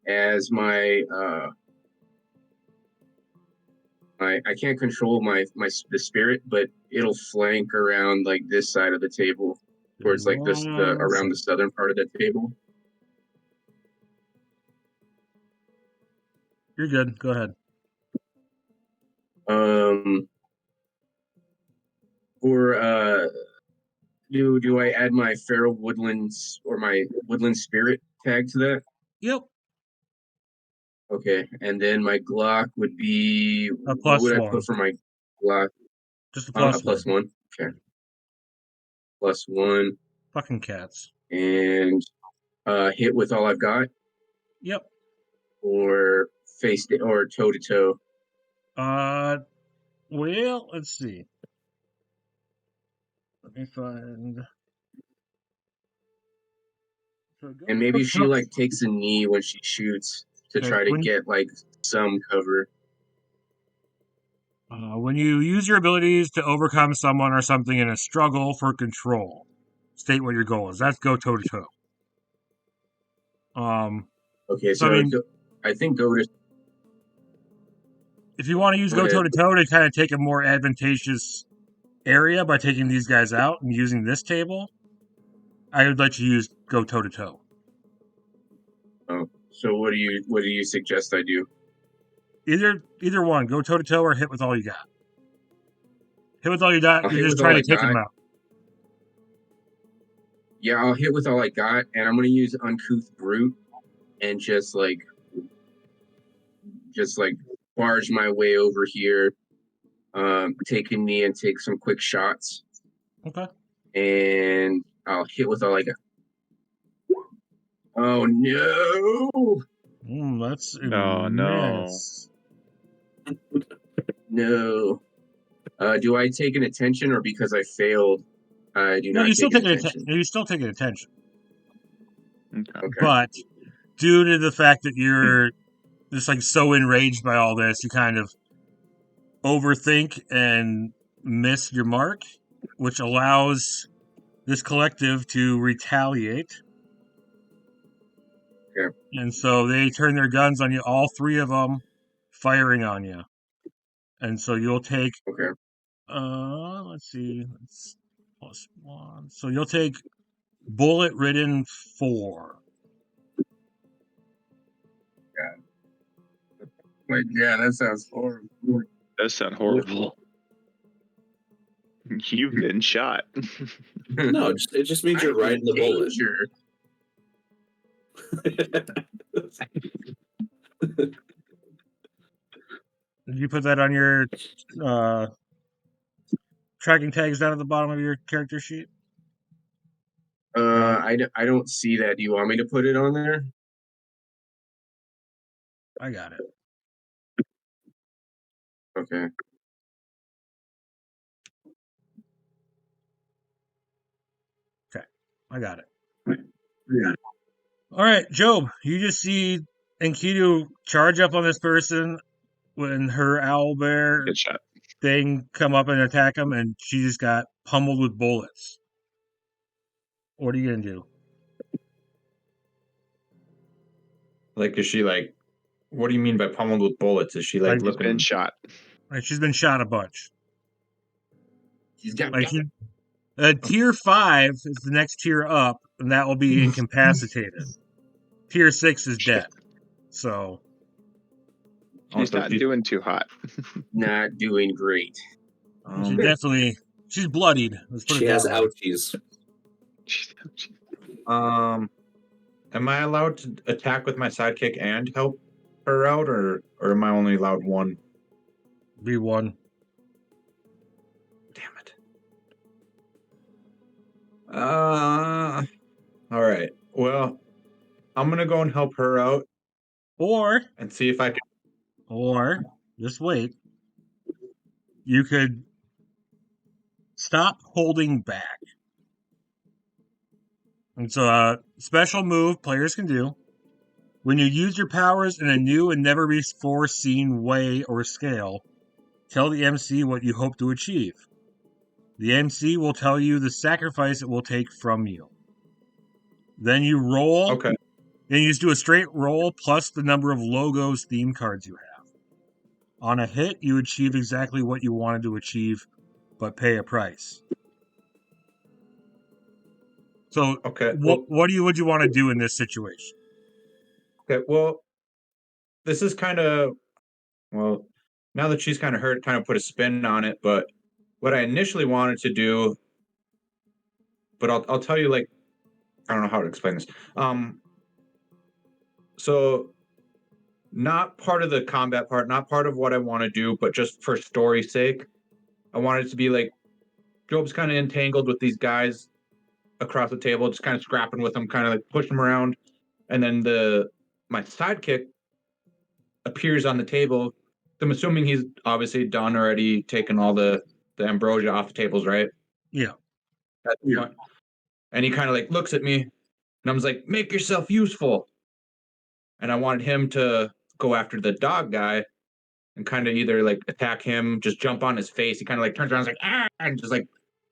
as my I can't control the spirit, but it'll flank around like this side of the table towards like around the southern part of the table.
You're good. Go ahead.
Do I add my feral woodlands or my woodland spirit tag to that?
Yep.
Okay, and then my Glock would be
a +1.
What would I put for my Glock?
Just a
+1. Okay. +1.
Fucking cats.
And hit with all I've got?
Yep.
Or or toe to toe?
Well, let's see. Let me find.
And maybe she like takes a knee when she shoots to try to get like some cover.
When you use your abilities to overcome someone or something in a struggle for control, state what your goal is. That's go toe to toe.
Okay, so I think go to.
If you want to use go toe to toe to kind of take a more advantageous area by taking these guys out and using this table, I would let you use go toe to toe.
Oh, so what do you suggest I do?
Either one, go toe to toe or hit with all you got. Hit with all you got. You're just trying to take them out.
Yeah, I'll hit with all I got, and I'm gonna use Uncouth Brute and just like barge my way over here, take a knee and take some quick shots.
Okay.
And I'll hit with all I got. Oh no!
That's
no.
No. Do I take an attention, or because I failed, I do not take an attention?
You still take an attention.
Okay.
But due to the fact that you're just like so enraged by all this, you kind of overthink and miss your mark, which allows this collective to retaliate.
Okay.
And so they turn their guns on you, all three of them firing on you. And so you'll take let's see, it's +1. So you'll take bullet ridden 4.
Yeah, that sounds horrible.
That sounds horrible. You've been shot.
No, it just means you're right in the bullet.
you put that on your tracking tags down at the bottom of your character sheet?
I don't see that. Do you want me to put it on there?
I got it.
Okay.
Okay, I got it. Yeah. All right, Job, you just see Enkidu charge up on this person when her owlbear
Good shot.
thing come up and attack him, and she just got pummeled with bullets. What are you gonna do?
Like, is she like? What do you mean by pummeled with bullets? Is she like
Like,
He's been
looking?
shot.
Like she's been shot a bunch.
He's got
Like tier 5 is the next tier up, and that will be incapacitated. Tier 6 is dead. So
She's not doing too hot.
not doing great.
she's bloodied. Let's put
She
it
has
that way.
ouchies.
Am I allowed to attack with my sidekick and help her out, or am I only allowed one?
Be one.
Damn it. All right. Well, I'm gonna go and help her out,
Or
and see if I can.
Or just wait. You could stop holding back. It's a special move players can do. When you use your powers in a new and never before seen way or scale, tell the MC what you hope to achieve. The MC will tell you the sacrifice it will take from you. Then you roll.
Okay.
Then you just do a straight roll plus the number of logos theme cards you have. On a hit, you achieve exactly what you wanted to achieve, but pay a price. So,
Okay.
what would you want to do in this situation?
Okay. Well, this is kind of now that she's kind of hurt, kind of put a spin on it. But what I initially wanted to do, but I'll tell you, like, I don't know how to explain this. So not part of the combat part, not part of what I want to do, but just for story's sake, I wanted it to be like Job's kind of entangled with these guys across the table, just kind of scrapping with them, kind of like pushing them around, and then my sidekick appears on the table. I'm assuming he's obviously done already, taken all the ambrosia off the tables, right?
Yeah.
Yeah. And he kind of like looks at me, and I was like, "Make yourself useful." And I wanted him to go after the dog guy and kind of either like attack him, just jump on his face. He kind of like turns around, and is like, ah, and just like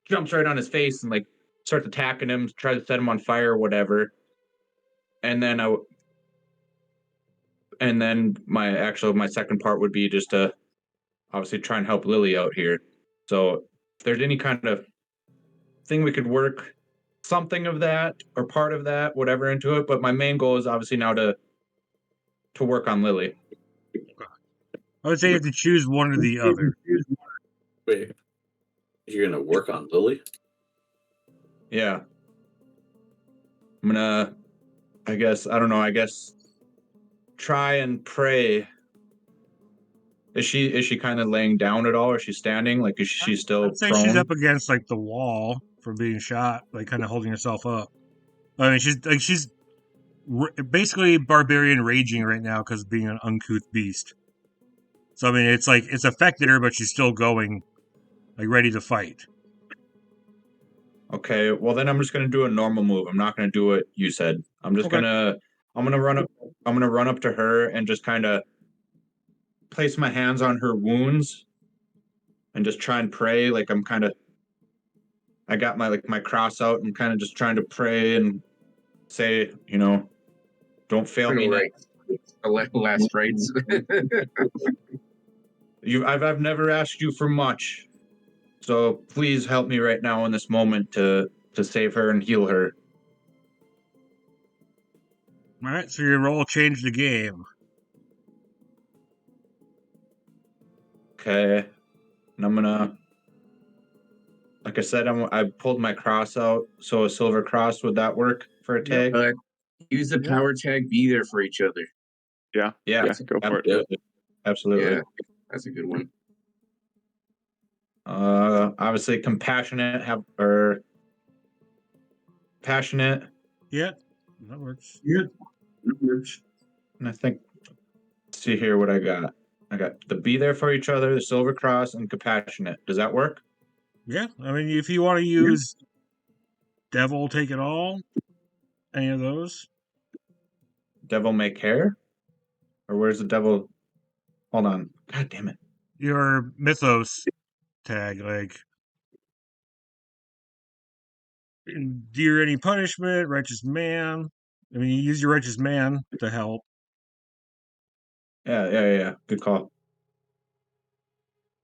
jumps right on his face and like starts attacking him, tries to set him on fire or whatever. And then my second part would be just to obviously try and help Lily out here. So if there's any kind of thing we could work something of that or part of that, whatever, into it. But my main goal is obviously now to work on Lily.
I would say you have to choose one or the other.
Wait, you're gonna work on Lily?
Yeah. I'm gonna, I guess try and pray. Is she kind of laying down at all, or is she standing? Like, is she still
I'd say
prone?
she's up against like the wall from being shot, like kind of holding herself up. I mean, she's basically barbarian raging right now because of being an uncouth beast. So I mean, it's like it's affected her, but she's still going, like ready to fight.
Okay, well then I'm just gonna do a normal move. I'm not gonna do what you said. I'm just gonna run up. I'm gonna run up to her and just kind of place my hands on her wounds and just try and pray. Like I got my cross out. I'm kind of just trying to pray and say, don't fail me.
Right. Last rites.
I've never asked you for much, so please help me right now in this moment to save her and heal her.
All right, so your roll changed the game.
Okay, and I'm gonna, like I said, I pulled my cross out. So a silver cross, would that work for a tag?
Use the power tag. Be there for each other.
Yeah.
Yeah.
Go for it.
Absolutely.
Yeah. That's a good one.
Obviously compassionate passionate.
Yeah, that works.
Yeah. And I think, let's see here what I got. I got the be there for each other, the silver cross, and compassionate. Does that work?
Yeah, I mean, if you want to use devil, take it all. Any of those?
Devil may care? Or where's the devil? Hold on. God damn it.
Your mythos tag, like endure any punishment, righteous man. I mean, you use your righteous man to help.
Yeah. Good call.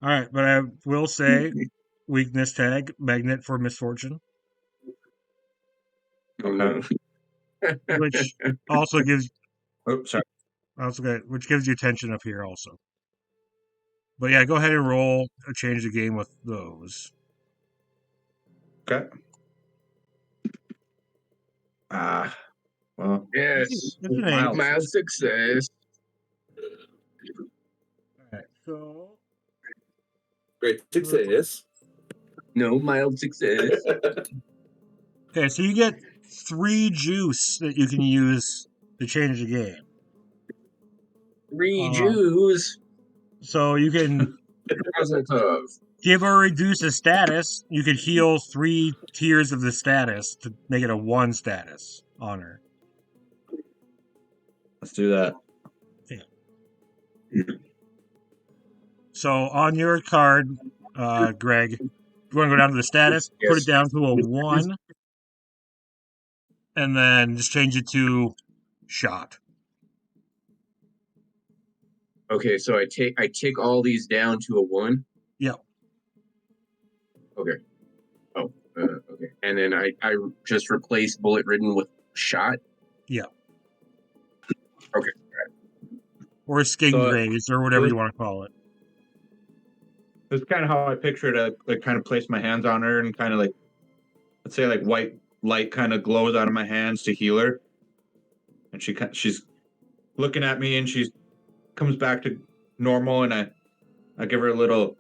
All right, but I will say weakness tag, magnet for misfortune,
Okay.
which also gives
Sorry.
which gives you tension up here also. But yeah, go ahead and roll or change the game with those.
Okay. Well.
Yes.
It's an 8.
Mild success.
All right, so
Great success.
No, mild success.
okay, so you get 3 juice that you can use to change the game.
3 Jews.
So you can give or reduce a status. You could heal 3 tiers of the status to make it a 1 status honor.
Let's do that.
Yeah. So on your card, Greg, you want to go down to the status,
Yes.
put it down to a 1, and then just change it to shot.
Okay, so I take all these down to a 1.
Yep.
Okay. Oh, okay. And then I just replace bullet ridden with shot.
Yeah.
Okay.
Or skin graze, or whatever you want to call it.
That's kind of how I picture it. I kind of place my hands on her and kind of like, let's say like white light kind of glows out of my hands to heal her. And she's looking at me and she comes back to normal, and I give her a little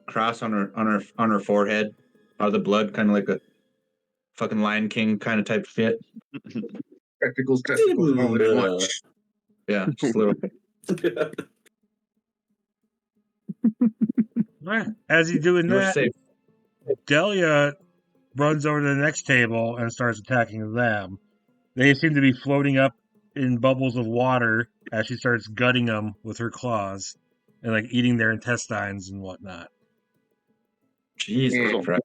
cross on her forehead out of the blood, kind of like a fucking Lion King kind of type fit.
Testicles, all in one.
Yeah, just a little.
Right. As you're doing that, Delia runs over to the next table and starts attacking them. They seem to be floating up in bubbles of water as she starts gutting them with her claws and like eating their intestines and whatnot.
Jesus Christ.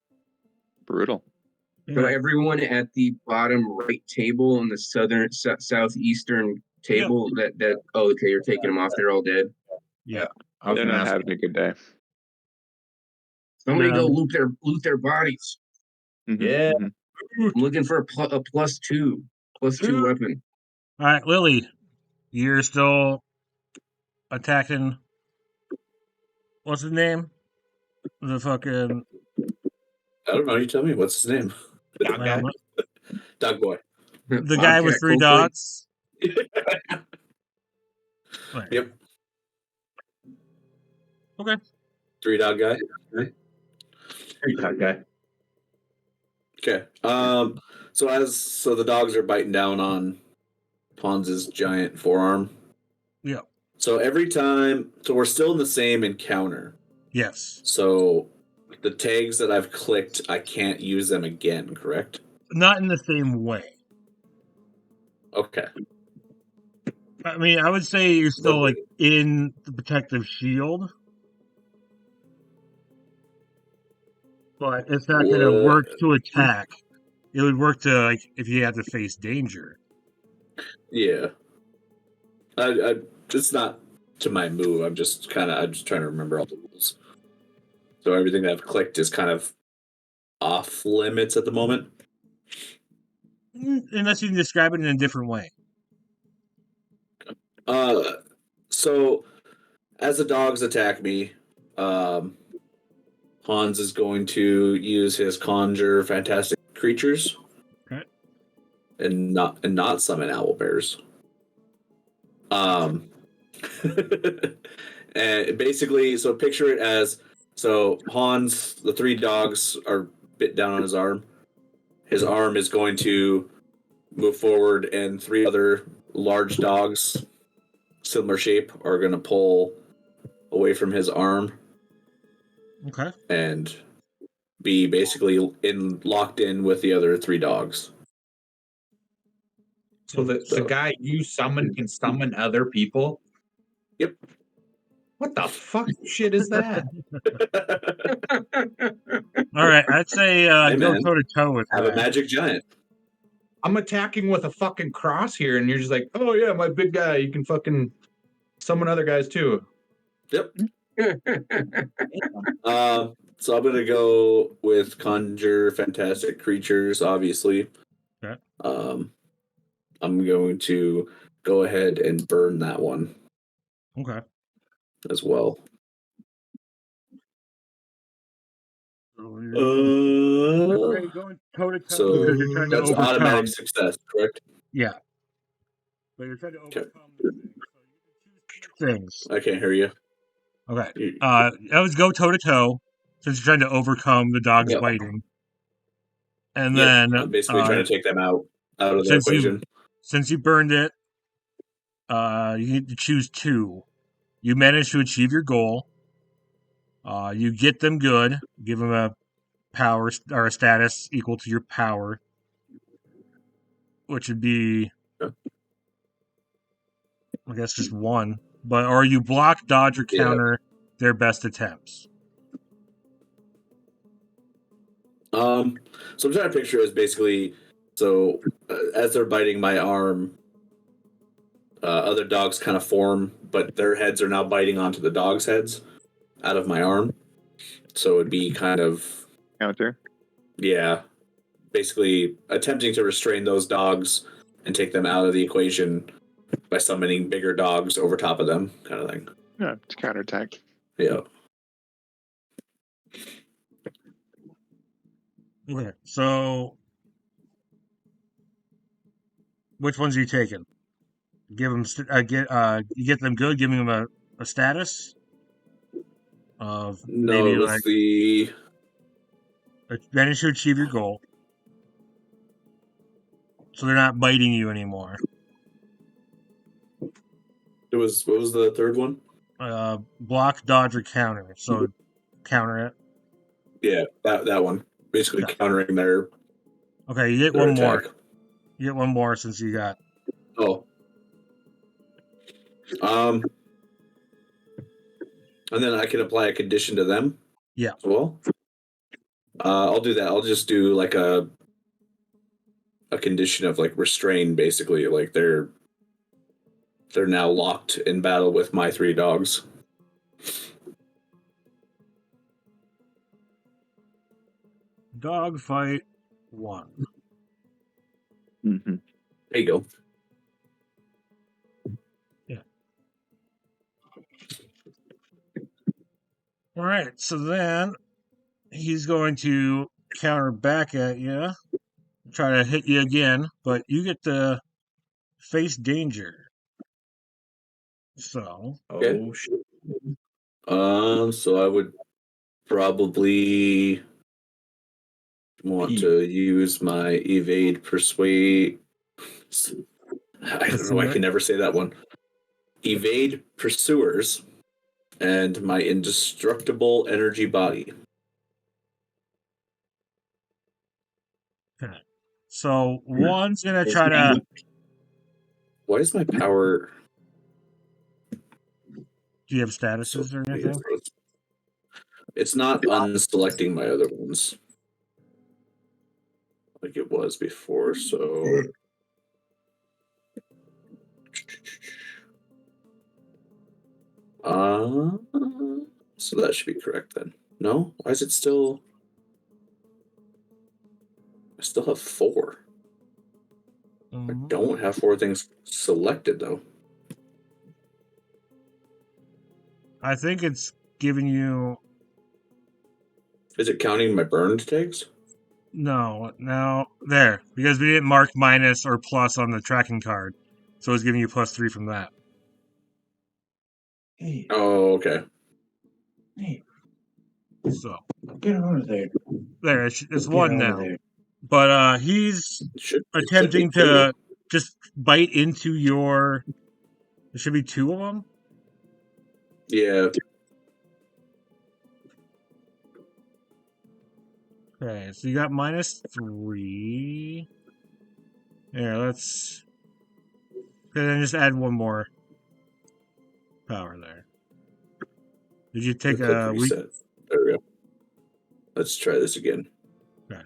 Brutal.
So everyone at the bottom right table on the southeastern table, that oh, okay, you're taking them off. They're all dead.
Yeah.
They're not having a good day.
Somebody go loot their bodies.
Mm-hmm.
Yeah.
Mm-hmm.
I'm looking for a +2 weapon.
All right, Lily, you're still attacking. What's his name? The fucking.
I don't know. You tell me. What's his name?
Dog guy.
Dog boy.
The guy with 3 dogs.
Right. Yep.
Okay.
3 dog guy.
3 dog guy.
Okay. So the dogs are biting down on Pons's giant forearm.
Yeah.
So every time, so we're still in the same encounter.
Yes.
So the tags that I've clicked, I can't use them again, correct?
Not in the same way.
Okay.
I mean, I would say you're still like in the protective shield, but it's not going to work to attack. It would work to like if you had to face danger.
Yeah. It's not to my move. I'm just trying to remember all the rules. So everything that I've clicked is kind of off limits at the moment.
Unless you can describe it in a different way.
So as the dogs attack me, Hans is going to use his conjure fantastic creatures.
Okay.
And not summon owl bears. And basically, so picture it as Hans, the 3 dogs are bit down on his arm. His arm is going to move forward, and 3 other large dogs, similar shape, are going to pull away from his arm.
Okay.
And be basically locked in with the other 3 dogs.
So the guy you summon can summon other people?
Yep.
What the fuck shit is that?
All right, I'd say
Hey,
go
man.
toe to toe with
Have
that.
a magic giant.
I'm attacking with a fucking cross here, and you're just like, oh yeah, my big guy, you can fucking summon other guys too.
Yep. So I'm gonna go with conjure fantastic creatures, obviously.
Okay.
I'm going to go ahead and burn that one.
Okay.
As well.
Going toe to toe because you're trying to overcome.
That's automatic success, correct?
Yeah. But you're trying to overcome the thing. So you can choose 2 things.
I can't hear you.
Okay. That was go toe to toe, since you're trying to overcome the dogs biting. And then
I'm basically trying to take them out of the equation.
Since you burned it, you need to choose 2. You manage to achieve your goal. You get them good. Give them a power or a status equal to your power, which would be, I guess, just 1. Or you block, dodge, or counter their best attempts.
So I'm trying to picture as basically, as they're biting my arm, other dogs kind of form, but their heads are now biting onto the dogs' heads out of my arm. So it'd be kind of
counter.
Yeah, basically attempting to restrain those dogs and take them out of the equation by summoning bigger dogs over top of them, kind of thing.
Yeah, to counterattack.
Yeah.
Okay, so which ones are you taking? Give them you get them good, giving them a status of maybe like manage to achieve your goal, so they're not biting you anymore.
What was the third one?
Block, dodge, or counter. So counter it.
Yeah, that one. Basically countering their.
Okay, you get one attack. More. You get one more since you got.
Oh. And then I can apply a condition to them.
Yeah.
As well. I'll do that. I'll just do like a condition of like restrain, basically. Like they're now locked in battle with my 3 dogs.
Dog fight 1.
Mm-hmm.
There you go.
Yeah. All right. So then he's going to counter back at you, try to hit you again, but you get to face danger. So.
Oh shit.
So I would probably want to use my evade persuade. I don't know. I can never say that one. Evade pursuers and my indestructible energy body.
Okay. So one's gonna try to.
Why is my power?
Do you have statuses or anything?
It's not unselecting my other ones like it was before, so. So that should be correct then. No? Why is it still... I still have 4. I don't have 4 things selected, though.
I think it's giving you...
Is it counting my burned tags?
No. There. Because we didn't mark minus or plus on the tracking card. So it's giving you +3 from that.
Hey,
Oh, okay.
hey,
So
get out of there.
there, it's
Get
one
out of
now.
there.
But he's
It should be
attempting
two.
to just bite into your. There should be two of them.
Yeah.
Okay, so you got -3. Here, let's. Okay, then just add one more power there. Did you take
Click
a weak?
reset. There we go. Let's try this again.
Okay.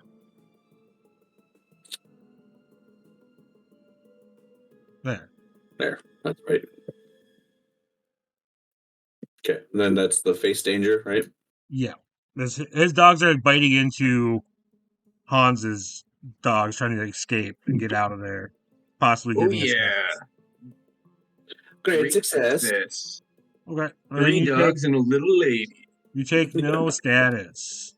There.
There. That's right. Okay. And then that's the face danger, right?
Yeah. His dogs are biting into Hans's dogs, trying to escape and get out of there, possibly
Oh
getting a
yeah,
status.
Great success.
Okay. And then
3 dogs and a little lady.
you take no status.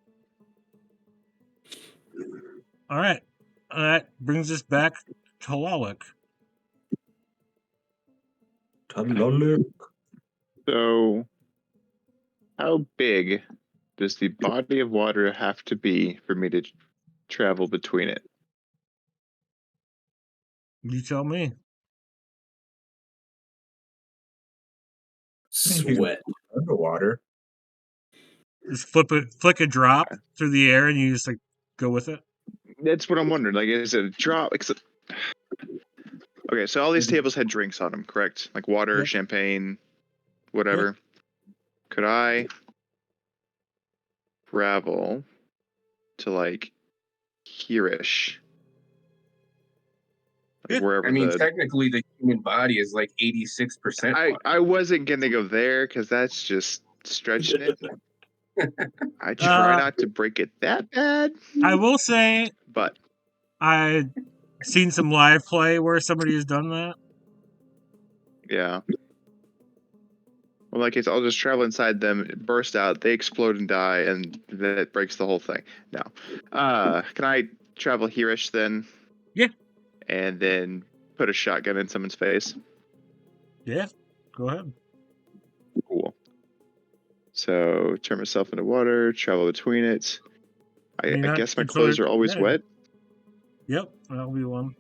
All right. That brings us back to Lalik.
So, how big does the body of water have to be for me to travel between it?
You tell me.
Sweat.
Underwater.
Just flick a drop through the air, and you just like go with it.
That's what I'm wondering. Like, is it a drop? Okay, so all these tables had drinks on them, correct? Like water,
Yep.
champagne, whatever. Could I travel to like here-ish? Like
Yeah.
wherever
I mean,
the
technically, the human body is like 86% water.
I wasn't gonna go there because that's just stretching it. I try not to break it that bad,
I will say
but
I've seen some live play where somebody has done that.
yeah. Well, like I'll just travel inside them, burst out, they explode and die, and that breaks the whole thing. No. Can I travel here-ish then?
Yeah.
And then put a shotgun in someone's face?
Yeah. Go ahead.
Cool. So turn myself into water, travel between it. I guess my clothes are always wet.
Yep, that'll be one.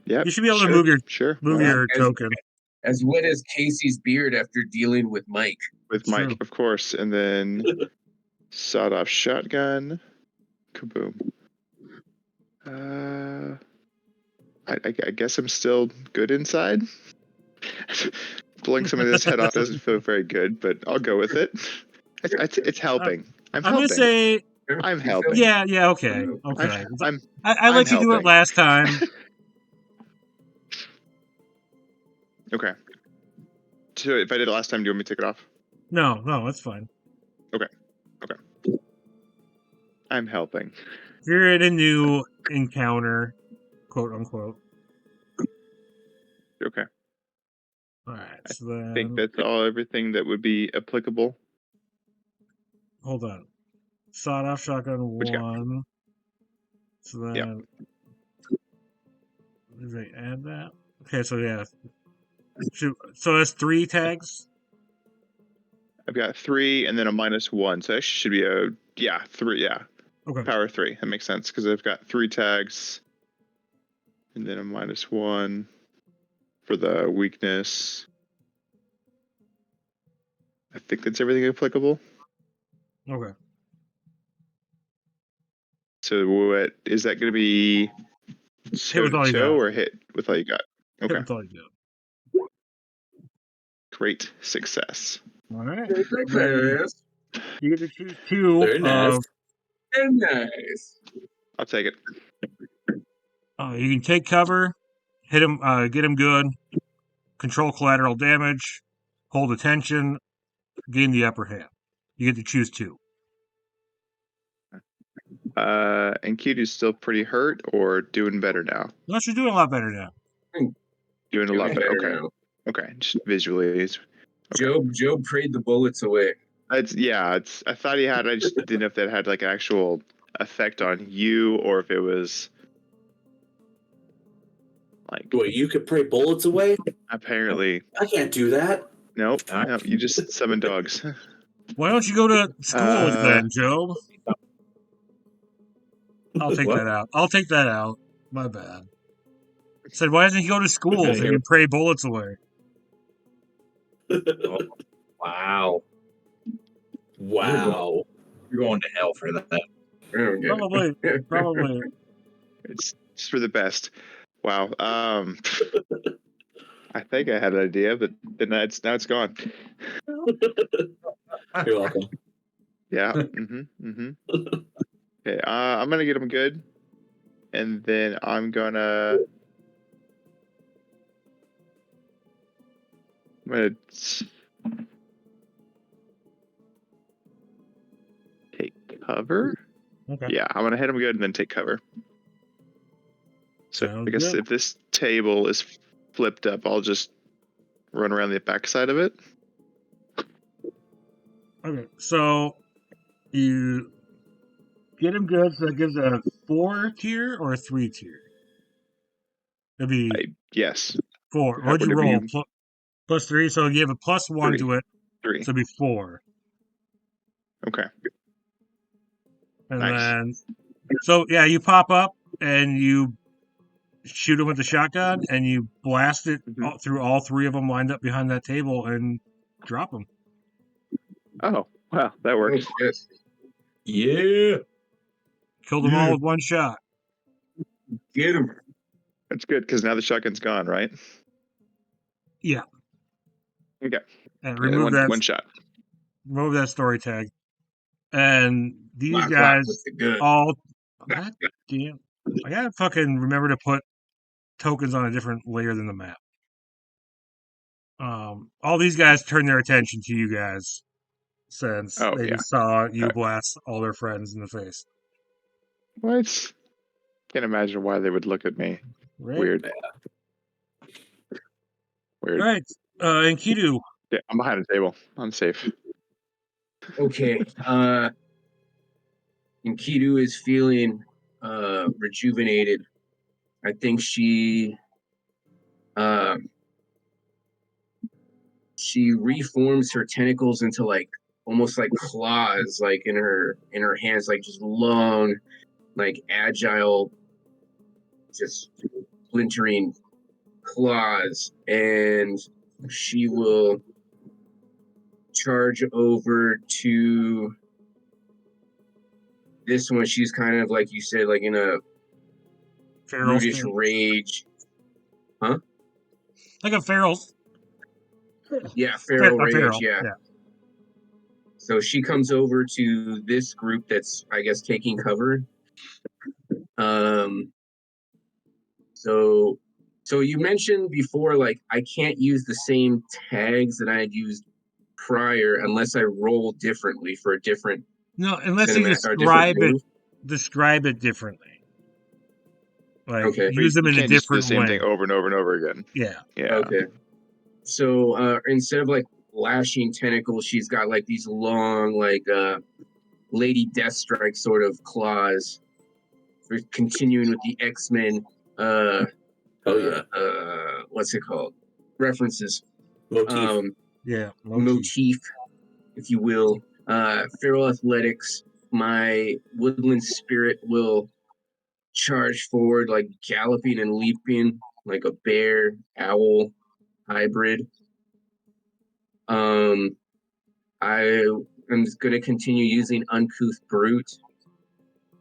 Yep.
You should be able to move your
Yeah,
token.
as wet as Casey's beard after dealing with Mike.
With
It's
Mike,
true.
of course, and then sawed-off shotgun. Kaboom. I guess I'm still good inside. Blowing some of this head off doesn't feel very good, but I'll go with it. It's helping. I'm helping.
gonna say
I'm helping.
Yeah, okay. I
I'm
let you do it last time.
Okay. So if I did it last time, do you want me to take it off?
No, that's fine.
Okay. I'm helping.
You're in a new encounter, quote unquote.
Okay.
All right. So then,
I think that's everything that would be applicable.
Hold on. Sawed off shotgun 1. So then, did they add that? Okay, so yeah. So that's 3 tags.
I've got 3 and then a -1, so that should be 3. Yeah.
Okay.
Power 3. That makes sense because I've got 3 tags and then a -1 for the weakness. I think that's everything applicable.
Okay.
So what is that going to be?
Hit with all you got.
Or hit with all you got? Okay.
Hit with all you got.
Great success.
All right.
Nice.
You get to choose 2
Very nice.
Nice.
I'll take it.
You can take cover, hit him, get him good, control collateral damage, hold attention, gain the upper hand. You get to choose 2.
Enkidu's still pretty hurt or doing better now?
No, she's doing a lot better now.
Doing a lot better. Okay.
Now.
Okay. Just visually.
Okay. Job prayed the bullets away.
I thought he had. I just didn't know if that had like an actual effect on you or if it was like.
Wait, you could pray bullets away?
Apparently.
I can't do that.
Nope. You just summon dogs.
Why don't you go to school then, Joe? I'll take that out. I'll take that out. My bad. Said, why doesn't he go to school so he can pray bullets away?
Wow.
Wow.
You're going to hell for that.
Probably.
It's for the best. Wow. I think I had an idea, but then now it's gone.
You're welcome.
Yeah. Okay. I'm gonna get him good, and then I'm gonna take cover.
Okay.
Yeah, I'm gonna hit him good and then take cover. So
Sounds
I guess
good.
if this table is flipped up, I'll just run around the backside of it.
Okay, so you get him good, so that gives a 4 tier or a 3 tier? It'd be
Yes.
4. What'd you roll? Plus 3, so you have a +1
3.
to it.
3.
So it'd be 4.
Okay.
And
nice.
then, so yeah, you pop up and you shoot him with the shotgun and you blast it through all 3 of them lined up behind that table and drop them.
Oh, wow, that works.
Yes.
Yeah.
Killed them all with 1 shot.
Get him.
That's good because now the shotgun's gone, right?
Yeah.
Okay.
And remove that
1 shot.
Remove that story tag. And these
Lock
guys
with the gun.
all, God damn, I gotta fucking remember to put tokens on a different layer than the map. All these guys turn their attention to you guys since they just saw you blast all their friends in the face.
What? Can't imagine why they would look at me.
Right?
Weird. Weird.
All right, Enkidu.
Yeah, I'm behind a table. I'm safe.
Okay. Enkidu is feeling rejuvenated. I think she reforms her tentacles into like almost like claws, like in her hands, like just long, like agile, just splintering claws, and she will charge over to this one. She's kind of like you said, like in a brutish rage. Huh?
Like a feral.
Yeah, feral rage.
Feral.
Yeah. So she comes over to this group that's, I guess, taking cover. So you mentioned before, like, I can't use the same tags that I had used prior unless I roll differently for a different.
No, unless you describe it differently. Like,
okay.
use them in a different way.
Do the same thing over and over and over again.
Yeah.
Okay. So instead of like lashing tentacles, she's got like these long, like Lady Deathstrike sort of claws. For continuing with the X-Men. What's it called? References. Motif, if you will. Feral Athletics. My woodland spirit will charge forward, like galloping and leaping, like a bear owl hybrid. I am going to continue using Uncouth Brute,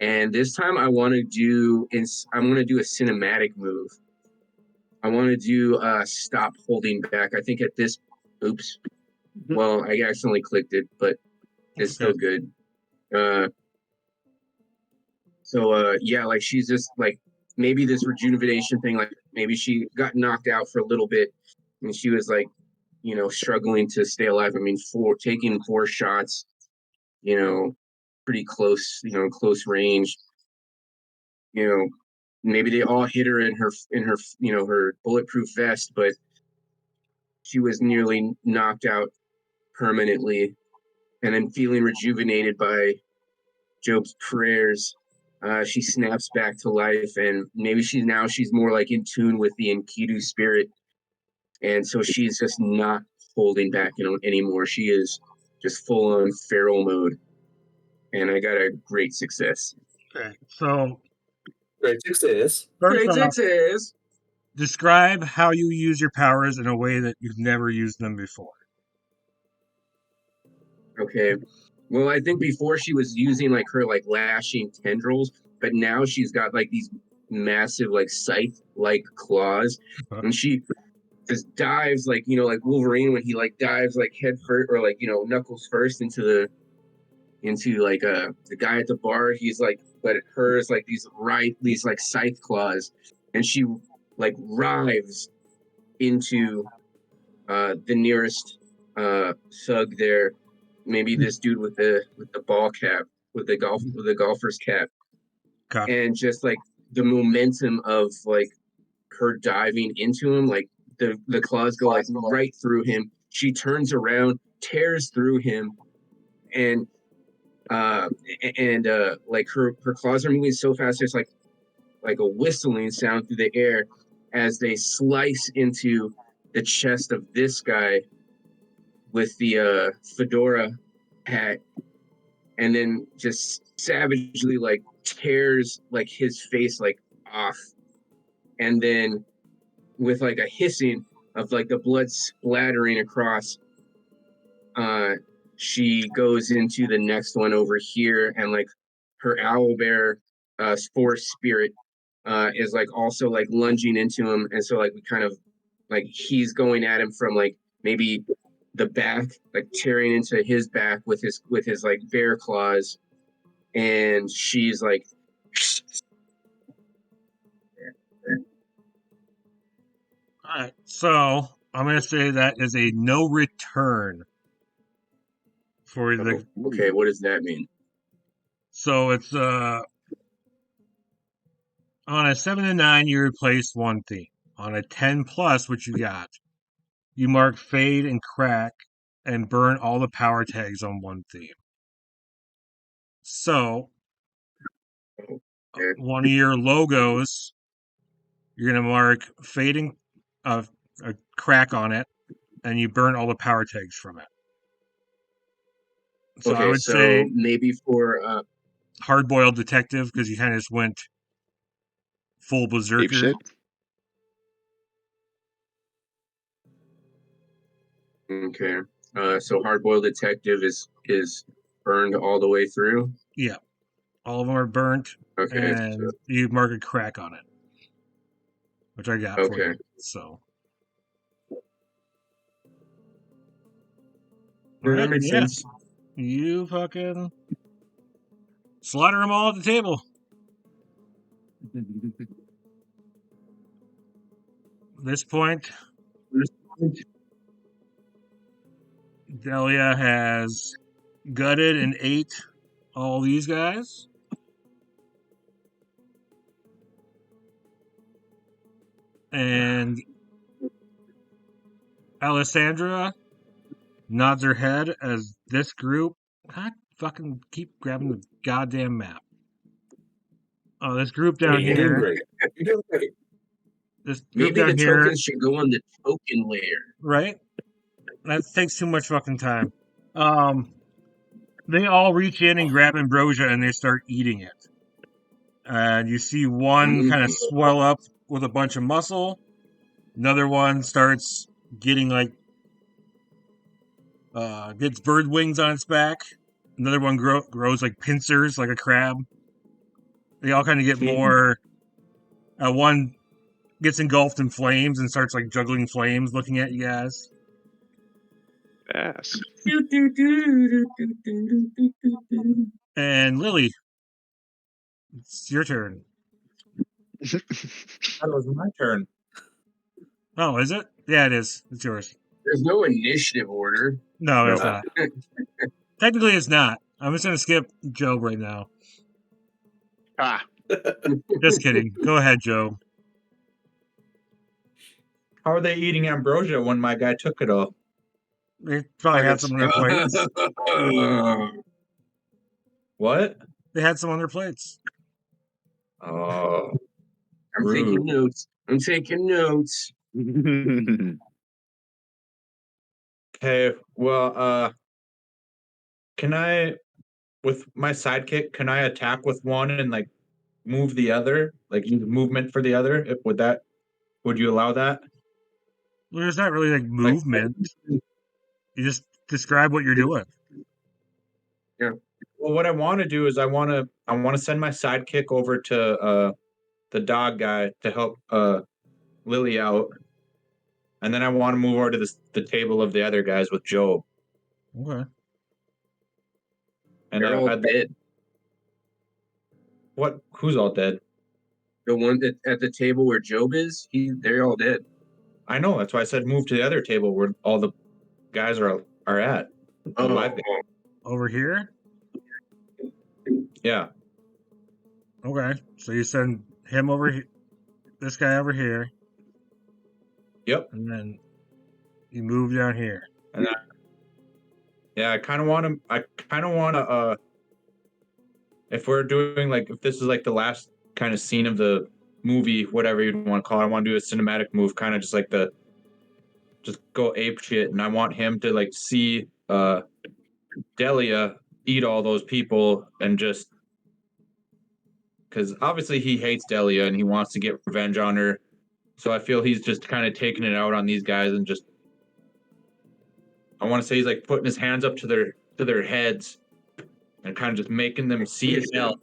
and this time I'm going to do a cinematic move. I want to do Stop Holding Back. I think at this, oops. Well, I accidentally clicked it, but it's still good. Yeah, like she's just like, maybe this rejuvenation thing, like maybe she got knocked out for a little bit and she was like, struggling to stay alive. I mean, taking 4 shots, pretty close, close range. Maybe they all hit her in her, her bulletproof vest, but she was nearly knocked out permanently. And then feeling rejuvenated by Job's prayers, she snaps back to life, and maybe she's more like in tune with the Enkidu spirit, and so she's just not holding back anymore. She is just full on feral mode, and I got a great success.
Okay, so
Great success.
first
Great
off,
success.
describe how you use your powers in a way that you've never used them before.
Okay. Well, I think before she was using like her like lashing tendrils, but now she's got like these massive like scythe-like claws, and she just dives like like Wolverine when he like dives like head first or like knuckles first into like the guy at the bar. He's like, but hers like these like scythe claws, and she like writhes into the nearest thug there, maybe this dude with the ball cap, with the golfer's cap,
Okay.
and just like the momentum of like her diving into him, like the claws go like right through him. She turns around, tears through him, and uh like her claws are moving so fast, there's like a whistling sound through the air as they slice into the chest of this guy with the fedora hat, and then just savagely like tears like his face like off, and then with like a hissing of like the blood splattering across, uh she goes into the next one over here, and like her owlbear force spirit is like also like lunging into him, and so like we kind of like he's going at him from like maybe the back, like tearing into his back with his like bear claws, and she's like
All right, so I'm going to say that is a no return for the.
okay, what does that mean?
So it's on a 7 to 9, you replace one theme. On a 10 plus, which you got, you mark fade and crack and burn all the power tags on one theme. So
Okay.
one of your logos, you're going to mark fading a crack on it, and you burn all the power tags from it. So I
Okay,
would
so
say
maybe for
hard-boiled detective, because you kind of just went full
Ape
berserker.
shit.
okay, so hard-boiled detective is burned all the way through.
Yeah, all of them are burnt,
Okay,
and you mark a crack on it, which I got for
okay.
you. So, all
Yeah, that
right,
makes
yeah,
sense.
you fucking slaughter them all at the table. At this point, Delia has gutted and ate all these guys. And Alessandra nods her head as this group. God fucking keep grabbing the goddamn map. Oh, this group down
Hey, you're doing
here.
great. You're doing great.
This group
Maybe the
down here,
tokens should go on the token layer.
right? That takes too much fucking time. They all reach in and grab ambrosia and they start eating it. And you see one kind of swell up with a bunch of muscle. Another one starts getting like gets bird wings on its back. Another one grows like pincers, like a crab. They all kind of get more. One gets engulfed in flames and starts like juggling flames, looking at you guys.
Ass.
And Lily, it's your turn.
That was my turn.
Oh, is it? Yeah, it is. It's yours.
There's no initiative order.
No, it's
No.
not. Technically, it's not. I'm just gonna skip Joe right now.
Ah.
Just kidding. Go ahead, Joe.
How are they eating ambrosia when my guy took it all?
They probably had some on their plates.
What?
They had some on their plates.
Oh,
I'm
rude.
taking notes. I'm taking notes.
Okay, well, can I, with my sidekick, can I attack with one and like move the other, like use movement for the other? Would you allow that?
Well, there's not really like
Like,
movement. You just describe what you're doing.
Yeah.
well, what I want to do is I want to send my sidekick over to the dog guy to help Lily out, and then I want to move over to the table of the other guys with Joe.
Okay.
And
They're all dead.
What? Who's all dead?
The one that at the table where Job is, they're all dead.
I know. That's why I said move to the other table where all the guys are at.
Oh,
Over here?
Yeah.
Okay. So you send him over here, this guy over here,
Yep.
and then you move down here.
And I kind of want to. If we're doing like, if this is like the last kind of scene of the movie, whatever you'd want to call it, I want to do a cinematic move, kind of just like just go ape shit, and I want him to like see Delia eat all those people, and just because obviously he hates Delia and he wants to get revenge on her, so I feel he's just kind of taking it out on these guys, and just I want to say he's like putting his hands up to their heads and kind of just making them see hell,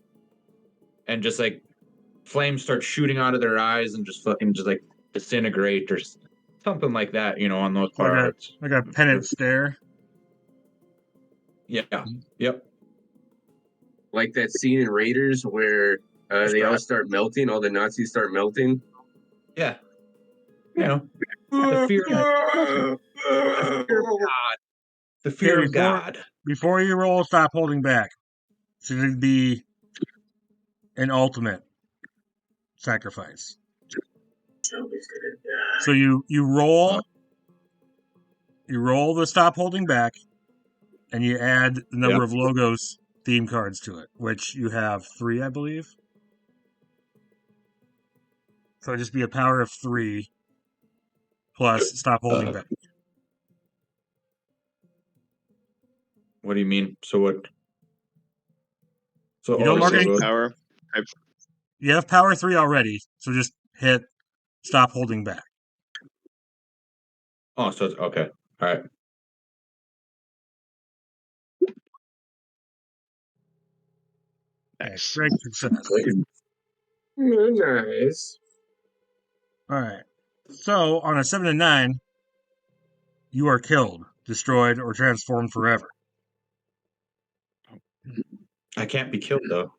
and just like flames start shooting out of their eyes and just fucking just like disintegrate or something like that, on those parts.
Like a pennant stare.
Yeah. Yep.
like that scene in Raiders where they all start melting, all the Nazis start melting.
Yeah. The fear of God. The fear of God.
Before you roll, stop holding back. Should it be an ultimate sacrifice? So you roll the stop holding back, and you add the number of logos theme cards to it, which you have 3, I believe. So it'd just be a power of 3 plus stop holding back.
What do you mean? So what? So
you don't mark any
power.
You have power 3 already, so just hit stop holding back.
Oh, so it's okay. All right.
Nice.
Great success.
Nice.
All right. So on a 7 and 9, you are killed, destroyed, or transformed forever.
I can't be killed though.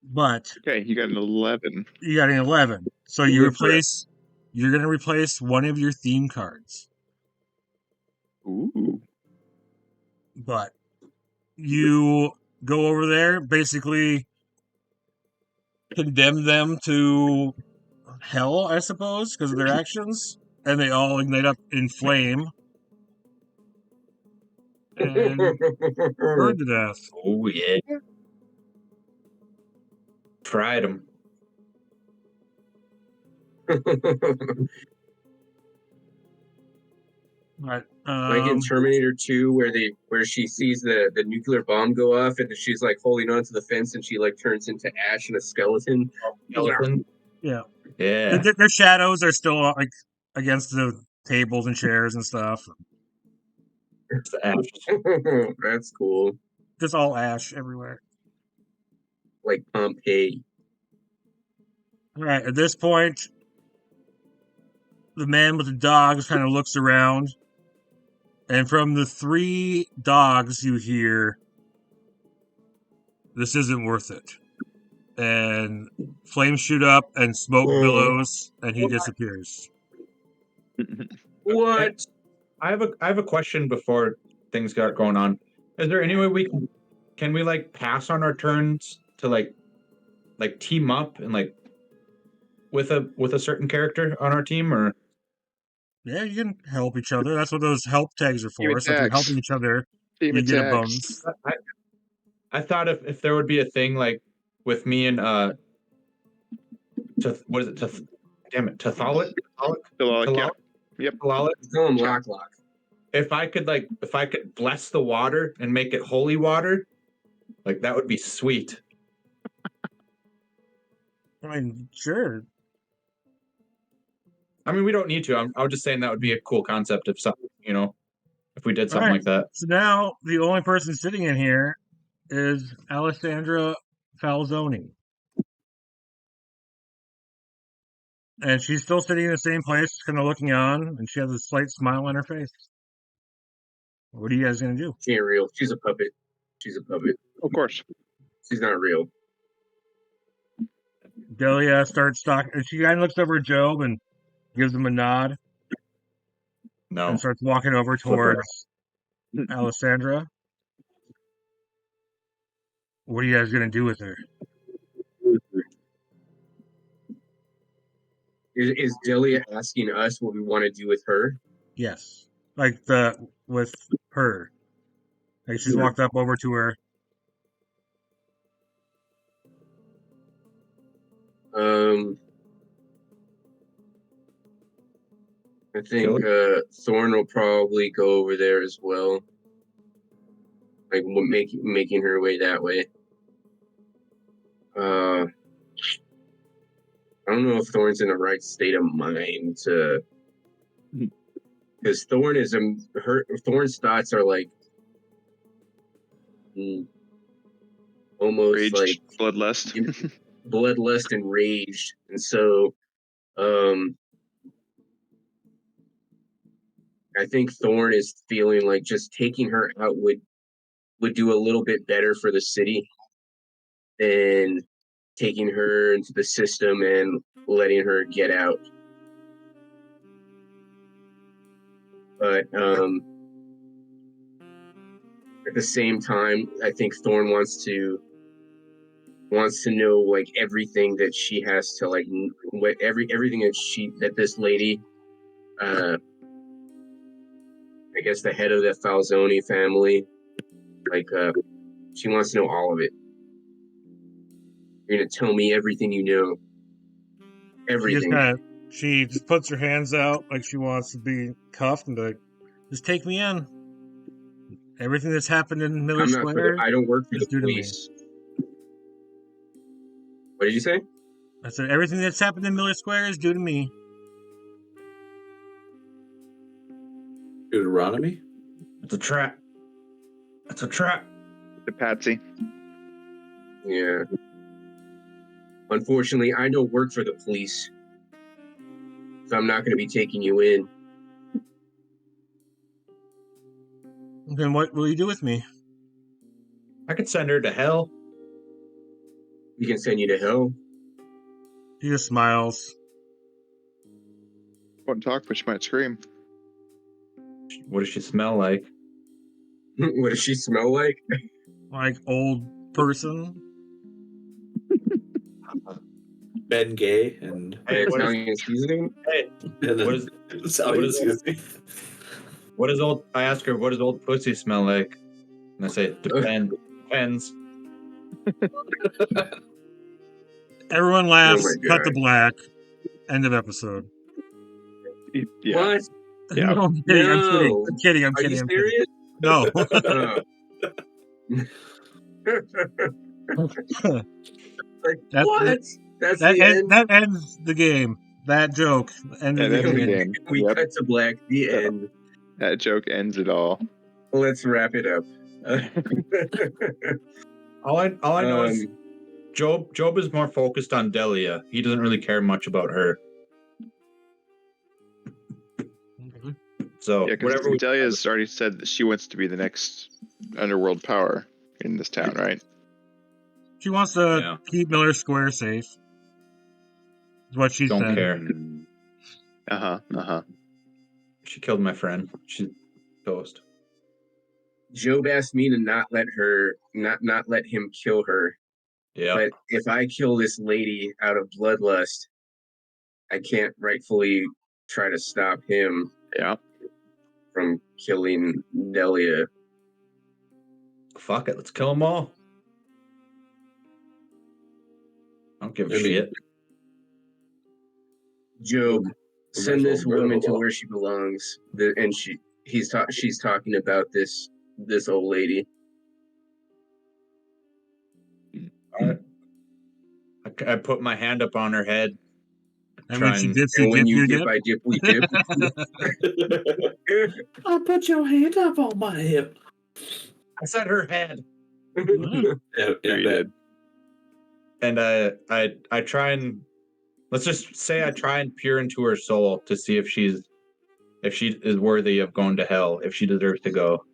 But
okay, you got an 11.
You got an 11. So you're going to replace one of your theme cards.
Ooh.
But you go over there, basically condemn them to hell, I suppose, because of their actions, and they all ignite up in flame and burn to death.
Oh yeah. Fried them.
Right.
Like in Terminator 2, where she sees the nuclear bomb go off, and she's like holding onto the fence, and she like turns into ash and a skeleton.
Yeah.
Yeah.
Their shadows are still like against the tables and chairs and stuff.
That's cool.
Just all ash everywhere.
Like Pompeii.
All right. At this point, the man with the dogs kind of looks around, and from the 3 dogs you hear, "This isn't worth it." And flames shoot up and smoke billows, and he disappears.
What?
I have a question before things got going on. Is there any way can we like pass on our turns to like team up and like with a certain character on our team, or?
Yeah, you can help each other. That's what those help tags are for.
Team
So if you're
attacks.
helping each other,
Team
you get a
attacks.
bonus.
I thought if there would be a thing like with me and what is it? Damn it, Tathalit?
Philolic, yeah. Yep.
Tathalit?
Tell him Lock.
if I could bless the water and make it holy water, like that would be sweet.
I mean, sure.
I mean, we don't need to. I was just saying that would be a cool concept if something, if we did something like that.
So now the only person sitting in here is Alessandra Falzoni. And she's still sitting in the same place, kind of looking on, and she has a slight smile on her face. What are you guys going to do?
She ain't real. She's a puppet. She's a puppet.
Of course.
She's not real.
Delia starts talking, and she kind of looks over at Job and gives him a nod
No.
and starts walking over towards Alessandra. What are you guys going to do with her?
Is Delia asking us what we want to do with her?
Yes. With her. Like she's walked up over to her.
I think Thorn will probably go over there as well. Like making her way that way. I don't know if Thorn's in the right state of mind to, because Thorn's thoughts are like almost
Rage,
like
bloodlust,
bloodlust and rage, and so I think Thorn is feeling like just taking her out would do a little bit better for the city than taking her into the system and letting her get out. But at the same time, I think Thorn wants to know like everything that she has to like everything that this lady, I guess the head of the Falzoni family, like she wants to know all of it. You're gonna tell me everything you know. Everything.
She just puts her hands out like she wants to be cuffed and be like, just take me in. Everything that's happened in Miller Square.
I don't work for the police. What did you say?
I said everything that's happened in Miller Square is due to me.
Deuteronomy?
It's a trap. It's a trap.
The Patsy.
Yeah. Unfortunately, I don't work for the police, so I'm not going to be taking you in.
Then what will you do with me?
I could send her to hell.
We can send you to hell.
He just smiles.
Won't talk, but she might scream.
What does she smell like?
What does she smell like?
Like old person.
Ben Gay and
Italian seasoning.
Hey, what is old? I ask her, what does old pussy smell like? And I say, depends.
Everyone laughs.
Oh my
Cut to
God.
black. End of episode.
Yeah.
What?
Yeah.
No, I'm kidding. I'm
Are
kidding.
you serious?
No.
Like, what? That's
that
the end.
That ends the game. That joke ended the game.
We cut to black. The end.
That joke ends it all.
Let's wrap it up.
All I know is Job is more focused on Delia. He doesn't really care much about her. So
yeah, because Delia's already said that she wants to be the next underworld power in this town, right?
She wants to keep Miller Square safe. Is what she
don't
said.
care. She killed my friend. She's toast.
Job asked me to not let him kill her.
Yeah.
But if I kill this lady out of bloodlust, I can't rightfully try to stop him.
Yeah.
From killing Delia.
Fuck it, let's kill them all. I don't give a shit.
Job, send this woman to where she belongs. she's talking about this old lady.
I put my hand up on her head.
And when she dips,
and when you
dip,
dip, I dip, we dip.
I'll put your hand up on my hip.
I said her head.
Yeah,
You did.
And I try and let's just say I try and peer into her soul to see if she is worthy of going to hell, if she deserves to go.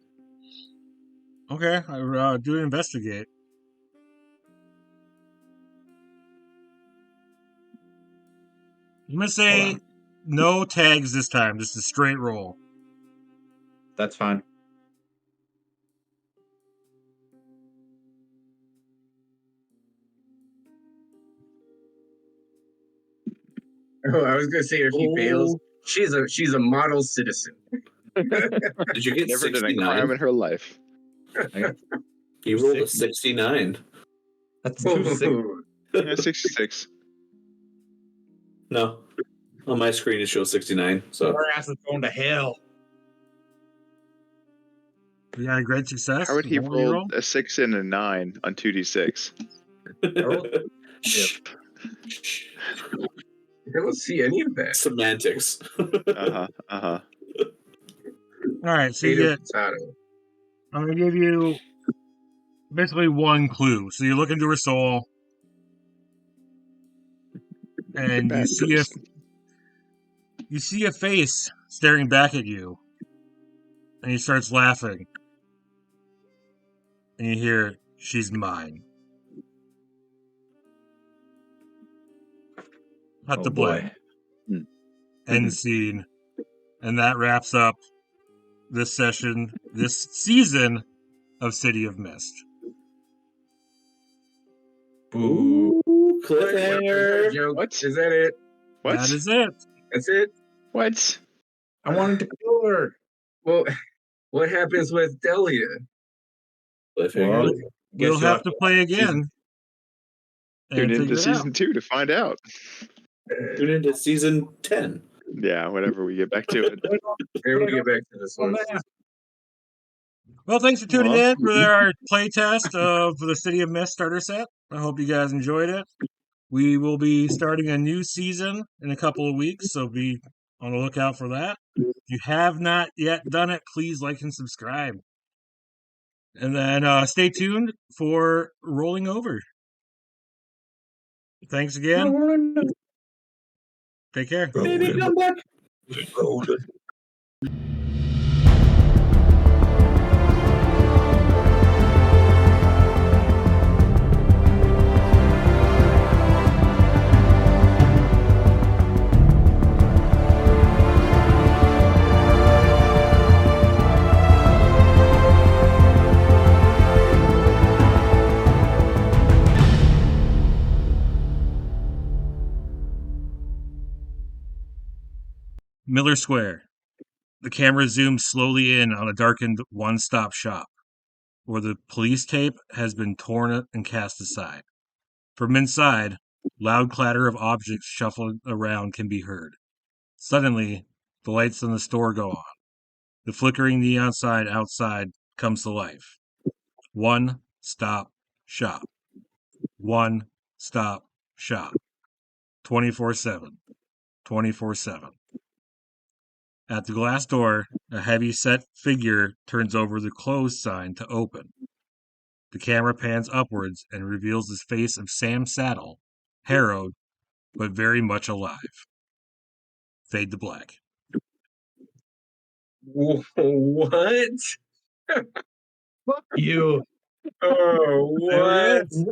Okay, do an investigate. I'm gonna say no tags this time. Just a straight roll.
That's fine.
Oh, I was gonna say if she fails, she's a model citizen.
Did you get
Never did a
69?
crime in her life.
You rolled a 69.
That's too sick.
Yeah, 66.
No. On my screen, it shows 69. So
Our ass is going to hell.
You got a great success.
How would he
Is that what you
roll a 6 and a 9 on 2d6?
Shh.
I don't see any of that.
Semantics.
Uh-huh.
All right, so you
Potato,
get.
potato.
I'm gonna give you basically one clue. So you look into her soul, and
Bad person.
you see a face staring back at you, and he starts laughing, and you hear, "She's mine." Cut to play. End scene, and that wraps up this session, this season of City of Mist.
Ooh, cliffhanger.
What?
Is that it?
What?
That is it.
That's it?
What?
I wanted to kill her.
Well, what happens with Delia?
Cliffhanger.
We'll have to play again.
Tune into
figure it
season
out.
2 to find out.
Tune into season 10.
Yeah, whenever we get back to it.
Here we get back to this one.
Well, thanks for tuning in for our playtest of the City of Mist starter set. I hope you guys enjoyed it. We will be starting a new season in a couple of weeks, so be on the lookout for that. If you have not yet done it, please like and subscribe. And then stay tuned for Rolling Over. Thanks again. Take care.
Baby, come back.
Miller Square. The camera zooms slowly in on a darkened one-stop shop, where the police tape has been torn and cast aside. From inside, loud clatter of objects shuffled around can be heard. Suddenly, the lights in the store go on. The flickering neon sign outside comes to life. One stop shop. One stop shop. 24/7. 24/7. At the glass door, a heavy-set figure turns over the closed sign to open. The camera pans upwards and reveals the face of Sam Saddle, harrowed, but very much alive. Fade to black.
What?
Fuck you.
Oh,
There it
what?
is.